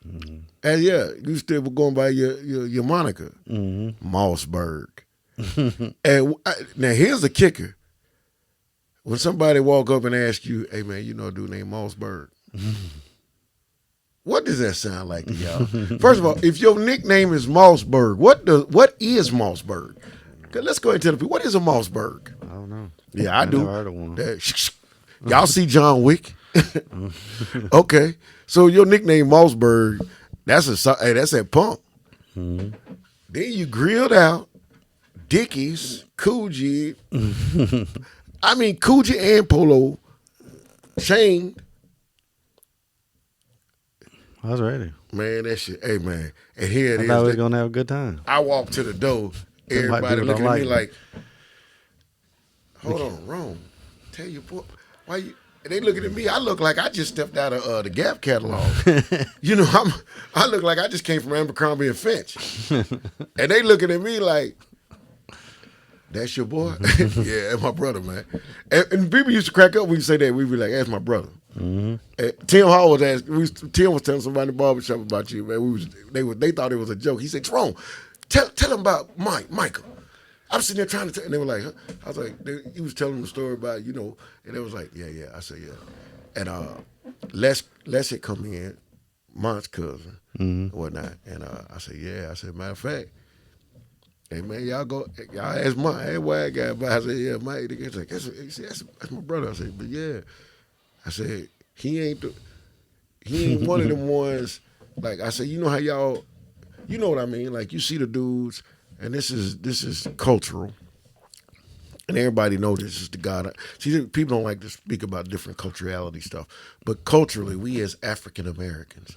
[SPEAKER 2] Mm-hmm.
[SPEAKER 1] And yeah, you still were going by your moniker,
[SPEAKER 2] Mm-hmm.
[SPEAKER 1] Mossberg. And now here's the kicker: when somebody walk up and ask you, "Hey man, you know a dude named Mossberg," what does that sound like to y'all? First of all, if your nickname is Mossberg, what is Mossberg? 'Cause let's go ahead and tell the people, what is a Mossberg?
[SPEAKER 2] I don't know.
[SPEAKER 1] Yeah, I do.
[SPEAKER 2] Never heard of one.
[SPEAKER 1] Y'all see John Wick? Okay, so your nickname Mossberg, that's that pump.
[SPEAKER 2] Mm-hmm.
[SPEAKER 1] Then you grilled out Dickies, Coogee. I mean Coogee and Polo, Shane.
[SPEAKER 2] I was ready.
[SPEAKER 1] Man, that shit. Hey man, and here it
[SPEAKER 2] I
[SPEAKER 1] is.
[SPEAKER 2] thought we was gonna have a good time.
[SPEAKER 1] I walked to the door.
[SPEAKER 2] Them white
[SPEAKER 1] Everybody
[SPEAKER 2] people
[SPEAKER 1] looking
[SPEAKER 2] don't
[SPEAKER 1] at me
[SPEAKER 2] like
[SPEAKER 1] like, "Hold on, Rome. Tell you what, why you?" And they looking at me. I look like I just stepped out of the Gap catalog. You know, I look like I just came from Abercrombie and Fitch. And they looking at me like, "That's your boy?" Yeah, that's my brother, man. And people used to crack up when you say that. We'd be like, "That's my brother."
[SPEAKER 2] Mm-hmm.
[SPEAKER 1] Tim Hall was asking. Tim was telling somebody in the barbershop about you, man. They thought it was a joke. He said, "Jerome, tell them about Michael." I'm sitting there trying to tell, and they were like, huh? I was like, he was telling them the story about, and they was like, yeah. I said, yeah. And Les had come in, Mont's cousin, and whatnot. And I said, yeah. I said, matter of fact, hey man, y'all ask Mont, hey white guy, but I said, yeah, Mike. He said, that's my brother. I said, but yeah. I said, he ain't one of them ones, like I said, you know how y'all, you know what I mean? Like you see the dudes, and this is cultural, and everybody knows this is the God. See, people don't like to speak about different culturality stuff, but culturally, we as African Americans,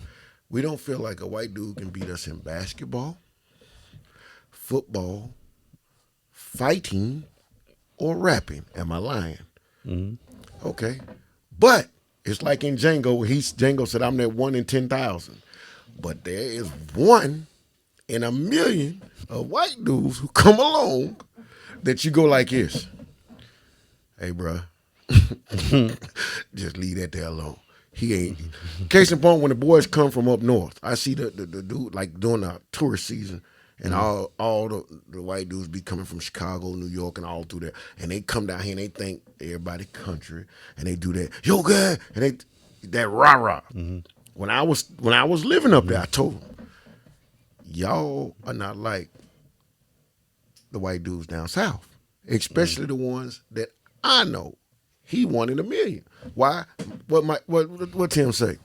[SPEAKER 1] we don't feel like a white dude can beat us in basketball, football, fighting, or rapping. Am I lying? Mm-hmm. Okay, but it's like in Django, where Django said, "I'm that 1 in 10,000," but there is 1 in 1,000,000 of white dudes who come along that you go like this. Hey, bruh, just leave that there alone. He ain't. Case in point, when the boys come from up north, I see the dude like during the tourist season, and all the white dudes be coming from Chicago, New York, and all through there, and they come down here and they think everybody country, and they do that, yo, guy, and they that rah rah. Mm-hmm. When I was living up there, I told them, y'all are not like the white dudes down south, especially the ones that I know. He 1 in 1,000,000. Why? What Tim say?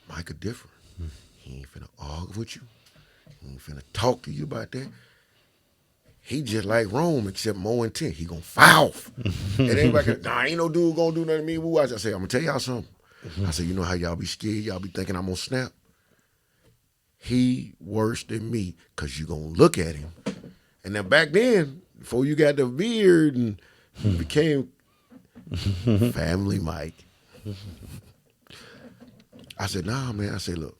[SPEAKER 1] Micah different. He ain't finna argue with you. He ain't finna talk to you about that. He just like Rome, except more intent. He gonna foul. And everybody, nah, ain't no dude gonna do nothing to me. Woo. I say, I'm gonna tell y'all something. I say, you know how y'all be scared? Y'all be thinking I'm gonna snap? He worse than me, because you gonna look at him. And then back then, before you got the beard and you became Family Mike, I said, nah, man. I said, look,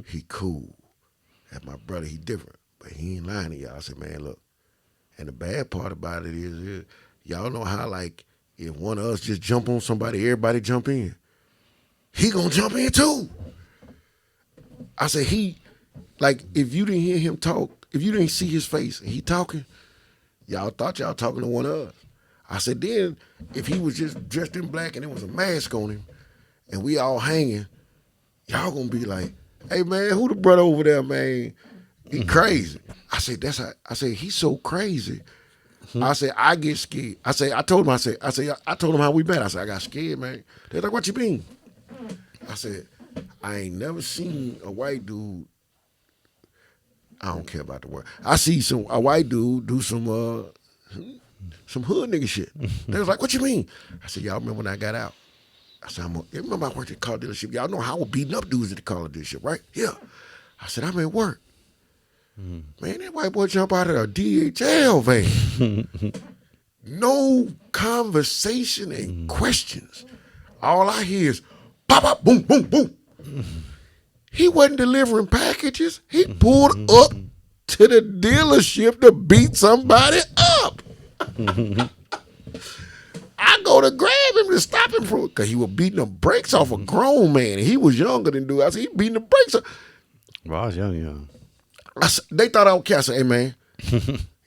[SPEAKER 1] he cool. That's my brother. He different. But he ain't lying to y'all. I said, man, look. And the bad part about it is y'all know how, like, if one of us just jump on somebody, everybody jump in. He gonna jump in too. I said, like, if you didn't hear him talk, if you didn't see his face and he talking, y'all thought y'all talking to one of us. I said, then if he was just dressed in black and there was a mask on him and we all hanging, y'all gonna be like, hey man, who the brother over there, man? He crazy. I said, he's so crazy. I said, I get scared. I told him how we met. I said, I got scared, man. They're like, what you mean? I said, I ain't never seen a white dude. I don't care about the word. I see a white dude do some hood nigga shit. They was like, what you mean? I said, y'all remember when I got out? I said, remember I worked at the car dealership? Y'all know how I was beating up dudes at the car dealership, right? Yeah. I said, I'm at work. Man, that white boy jump out of a DHL van. No conversation and questions. All I hear is pop, pop, boom, boom, boom. He wasn't delivering packages. He pulled up to the dealership to beat somebody up. I go to grab him to stop him from, because he was beating the brakes off a grown man. And he was younger than dude. I said, he beating the brakes off.
[SPEAKER 2] Well, I was young.
[SPEAKER 1] They thought I was cat. I said, hey, man,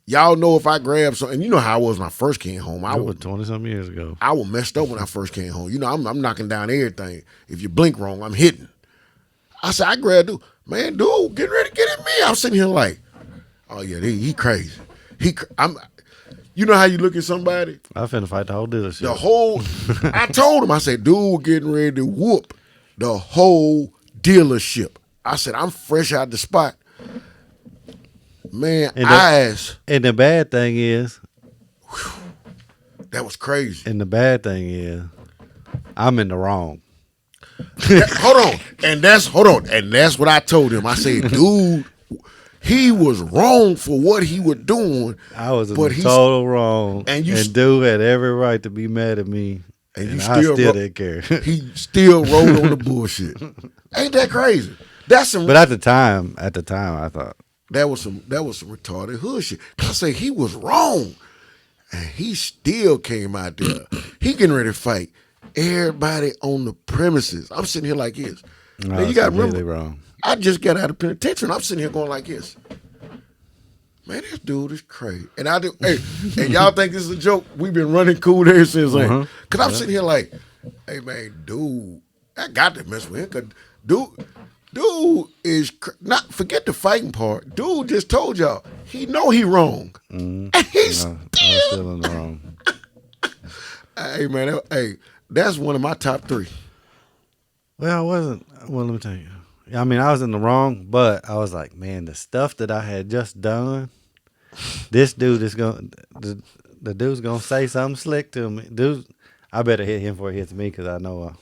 [SPEAKER 1] y'all know if I grab something, and you know how I was when I first came home.
[SPEAKER 2] That was 20-something years ago.
[SPEAKER 1] I was messed up when I first came home. You know, I'm knocking down everything. If you blink wrong, I'm hitting. I said, I grabbed dude. Man, dude, getting ready to get at me. I'm sitting here like, oh, yeah, he crazy. You know how you look at somebody?
[SPEAKER 2] I finna fight the whole dealership.
[SPEAKER 1] I told him, I said, dude, getting ready to whoop the whole dealership. I said, I'm fresh out the spot. Man,
[SPEAKER 2] and the bad thing is,
[SPEAKER 1] that was crazy.
[SPEAKER 2] And the bad thing is, I'm in the wrong.
[SPEAKER 1] Hold on. And that's what I told him. I said, dude, he was wrong for what he was doing.
[SPEAKER 2] I was in total wrong. And dude had every right to be mad at me. And I still didn't care.
[SPEAKER 1] He still rolled on the bullshit. Ain't that crazy?
[SPEAKER 2] But at the time, I thought
[SPEAKER 1] that was some retarded hood shit. I say he was wrong, and he still came out there. He getting ready to fight everybody on the premises. I'm sitting here like this.
[SPEAKER 2] No,
[SPEAKER 1] now, you got to remember,
[SPEAKER 2] wrong.
[SPEAKER 1] I just got out of penitentiary. I'm sitting here going like this. Man, this dude is crazy. And and y'all think this is a joke? We've been running cool there since then. Because I'm sitting here like, hey, man, dude, I got to mess with him. Because dude is not, forget the fighting part. Dude just told y'all, he know he wrong. And he's
[SPEAKER 2] still in the wrong.
[SPEAKER 1] Hey, man, that's one of my top 3.
[SPEAKER 2] Well, I wasn't. Well, let me tell you. I mean, I was in the wrong, but I was like, man, the stuff that I had just done, this dude is going, the dude's going to say something slick to me. Dude, I better hit him before he hits me because I know.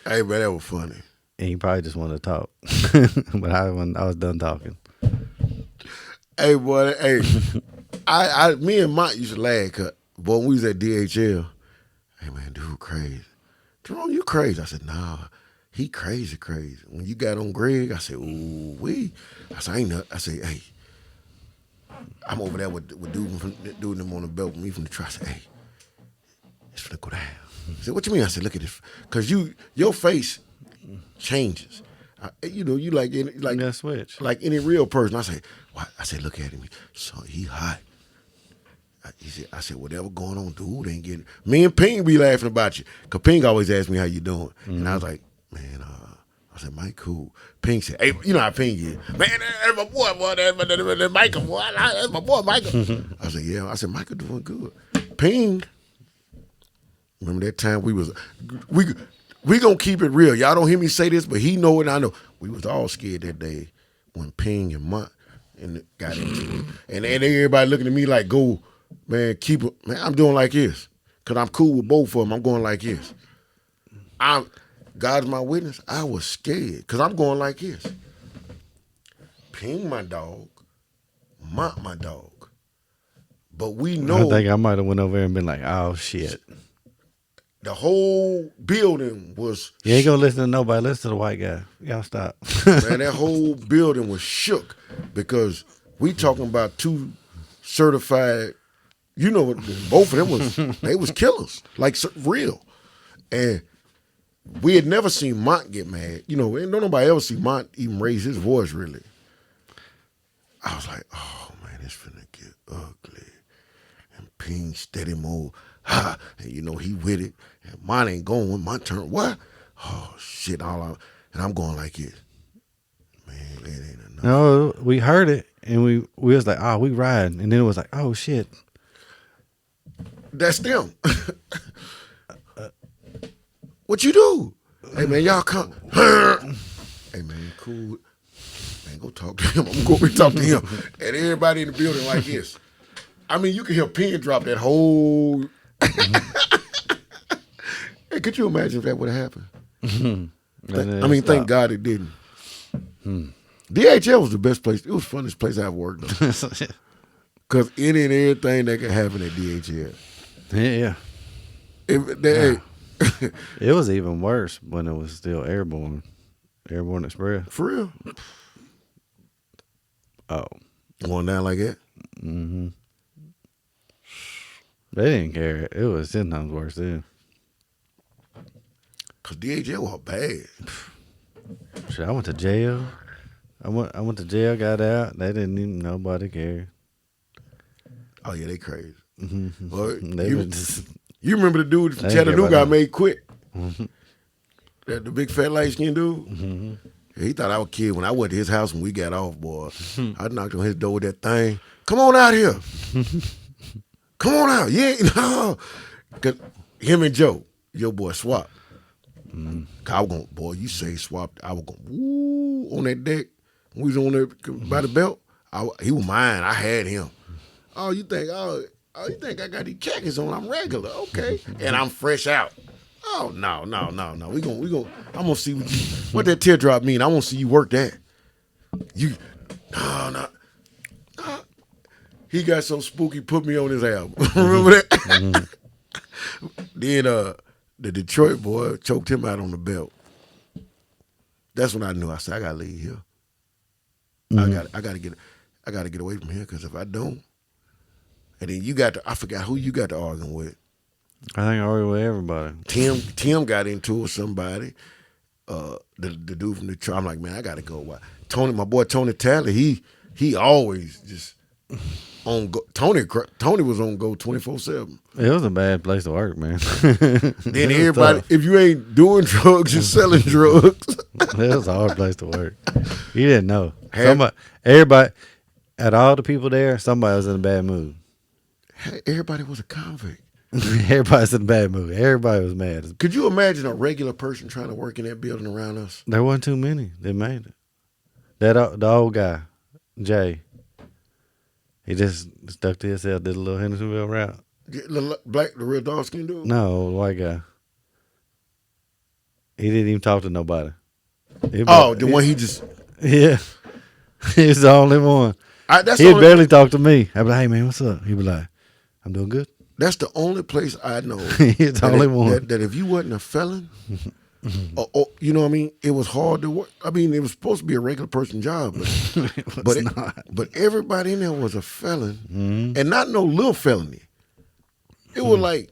[SPEAKER 1] Hey, man, that was funny.
[SPEAKER 2] And he probably just wanted to talk. But I was done talking.
[SPEAKER 1] Hey, boy, me and Mike used to laugh, cause boy, when we was at DHL, hey, man, dude crazy. Jerome, you crazy. I said, nah. He crazy. When you got on Greg, I said, ooh, wee. I said, I ain't not. I said, hey, I'm over there with dude them on the belt with me from the truck. I said, hey, it's finna go down. I said, what you mean? I said, look at this. Because your face changes. You like
[SPEAKER 2] switch.
[SPEAKER 1] Like any real person. I said, what? I said, look at him. So he hot. I said, whatever going on, dude ain't getting. Me and Ping be laughing about you. Because Ping always asked me how you doing. And I was like, man, I said, Mike, cool. Ping said, hey, you know how Ping is. Man, that's my boy, that's Michael, boy. That's my boy, Michael. I said, yeah. I said, Michael doing good. Ping, remember that time we gonna keep it real. Y'all don't hear me say this, but he know it, I know. We was all scared that day when Ping and Mont got into it. And everybody looking at me like, go, man, keep it. Man, I'm doing like this. Because I'm cool with both of them. I'm going like this. God's my witness, I was scared because I'm going like this. Ping my dog, Mont my dog. But we know.
[SPEAKER 2] I think I might have went over there and been like, oh, shit.
[SPEAKER 1] The whole building was.
[SPEAKER 2] You ain't going to listen to nobody. Listen to the white guy. Y'all stop.
[SPEAKER 1] Man, that whole building was shook because we talking about 2 certified, both of them they was killers, like real. And we had never seen Mont get mad. And don't nobody ever see Mont even raise his voice, really. I was like, oh, man, it's finna get ugly. And Ping steady mode, ha, and he with it. And Mont ain't going. Mont turn, what? Oh, shit, and I'm going like this. Man, it ain't enough.
[SPEAKER 2] No, we heard it, and we was like, oh, we riding. And then it was like, oh, shit.
[SPEAKER 1] That's them. What you do? Hey, man, y'all come. Hey, man, cool. Man, go talk to him. I'm going to talk to him. And everybody in the building like this. I mean, you can hear Pin drop that whole. Hey, could you imagine if that would have happened? Thank God it didn't. DHL was the best place. It was the funnest place I ever worked on. Because any and everything that could happen at DHL.
[SPEAKER 2] Yeah. It was even worse when it was still Airborne Express.
[SPEAKER 1] For real?
[SPEAKER 2] Oh.
[SPEAKER 1] Going down like that?
[SPEAKER 2] Mm-hmm. They didn't care. It was 10 times worse then.
[SPEAKER 1] Because DHL was bad.
[SPEAKER 2] Shit, I went to jail. I went to jail, got out. They didn't even, nobody cared.
[SPEAKER 1] Oh, yeah, they crazy.
[SPEAKER 2] Mm-hmm.
[SPEAKER 1] Well,
[SPEAKER 2] Just,
[SPEAKER 1] you remember the dude from Chattanooga I made quit? The big fat light skinned dude?
[SPEAKER 2] mm-hmm.
[SPEAKER 1] He thought I was a kid. When I went to his house when we got off, boy, I knocked on his door with that thing. Come on out here. Come on out. Yeah, no. Cause him and Joe, your boy swapped. I was going, boy, you say swapped. I was going, woo, on that deck. When we was on there by the belt, he was mine. I had him. You think I got these khakis on? I'm regular. Okay. And I'm fresh out. Oh, no. We gonna, I'm going to see what that teardrop mean. I want to see you work that. No. He got so spooky, put me on his album. Remember that? Mm-hmm. Then the Detroit boy choked him out on the belt. That's when I knew. I said, I gotta leave here. Mm-hmm. I gotta get away from here, because if I don't, and then I forgot who you got to arguing with.
[SPEAKER 2] I think I argued with everybody.
[SPEAKER 1] Tim got into it with somebody. The dude from Detroit. I'm like, man, I gotta go. Why? My boy Tony Talley, he always just on go. Tony was on go 24/7.
[SPEAKER 2] It was a bad place to work, man.
[SPEAKER 1] Then everybody, if you ain't doing drugs, you're selling drugs.
[SPEAKER 2] It was a hard place to work. You didn't know. Everybody, out of all the people there, somebody was in a bad mood.
[SPEAKER 1] Everybody was a convict.
[SPEAKER 2] Everybody's in a bad mood. Everybody was mad.
[SPEAKER 1] Could you imagine a regular person trying to work in that building around us?
[SPEAKER 2] There wasn't too many that made it. The old guy, Jay, he just stuck to himself, did a little Hendersonville route.
[SPEAKER 1] The real dark skin dude?
[SPEAKER 2] No, the white guy. He didn't even talk to nobody.
[SPEAKER 1] The one he just...
[SPEAKER 2] Yeah. He was the only one. He'd barely talk to me. I'd be like, hey, man, what's up? He'd be like, I'm doing good.
[SPEAKER 1] That's the only place I know.
[SPEAKER 2] He's the only one.
[SPEAKER 1] That if you wasn't a felon, or, you know what I mean, it was hard to work. I mean, it was supposed to be a regular person job. But
[SPEAKER 2] not.
[SPEAKER 1] But everybody in there was a felon, and not no little felony. It was like,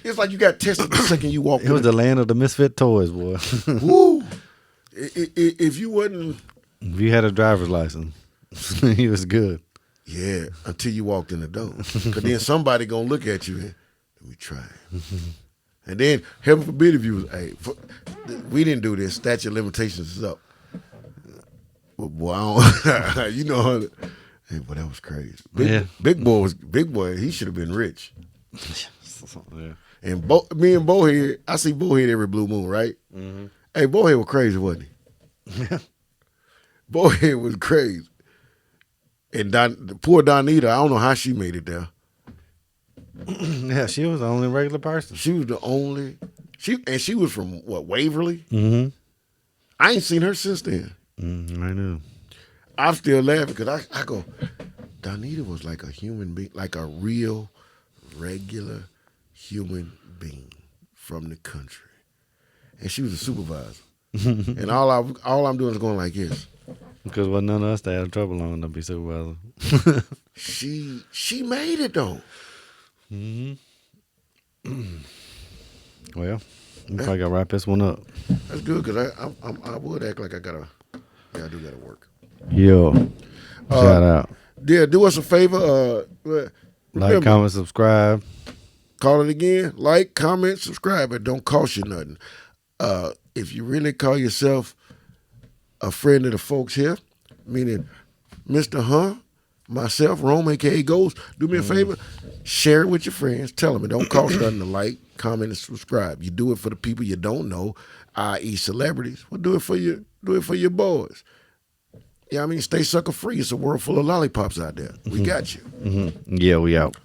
[SPEAKER 1] it's like you got tested the second you walked in.
[SPEAKER 2] It was the land of the misfit toys, boy.
[SPEAKER 1] Woo! If you wasn't...
[SPEAKER 2] If you had a driver's license, he was good.
[SPEAKER 1] Yeah, until you walked in the door. Because then somebody going to look at you and, let me try. And then, heaven forbid if you was, hey, we didn't do this. Statute of limitations is up. But boy, you know, hey, but that was crazy. Big boy, he should have been rich.
[SPEAKER 2] Yeah.
[SPEAKER 1] And me and Bohead, I see Bohead every blue moon, right? Mm-hmm. Hey, Bohead was crazy, wasn't he? Bohead was crazy. And poor Donita, I don't know how she made it there.
[SPEAKER 2] Yeah, she was the only regular person.
[SPEAKER 1] She was the only. She was from what, Waverly?
[SPEAKER 2] Mm-hmm.
[SPEAKER 1] I ain't seen her since then.
[SPEAKER 2] I know.
[SPEAKER 1] I'm still laughing because I go, Donita was like a human being, like a real, regular human being from the country, and she was a supervisor. And all I'm doing is going like this.
[SPEAKER 2] Because wasn't none of us that had trouble on to be supervisor.
[SPEAKER 1] She made it though.
[SPEAKER 2] Mm-hmm. Well, we probably gotta wrap this one up.
[SPEAKER 1] That's good because I would act like I do gotta work.
[SPEAKER 2] Yo, shout out.
[SPEAKER 1] Yeah, do us a favor. Remember,
[SPEAKER 2] like, comment, subscribe.
[SPEAKER 1] Call it again. Like, comment, subscribe. It don't cost you nothing. If you really call yourself a friend of the folks here, meaning Mr. Myself, Rome, a.k.a. Ghost, do me a favor, share it with your friends. Tell them it don't cost nothing to like, comment, and subscribe. You do it for the people you don't know, i.e. celebrities. Well, do it for your boys. Yeah, I mean, stay sucker free. It's a world full of lollipops out there. We got you.
[SPEAKER 2] Yeah, we out.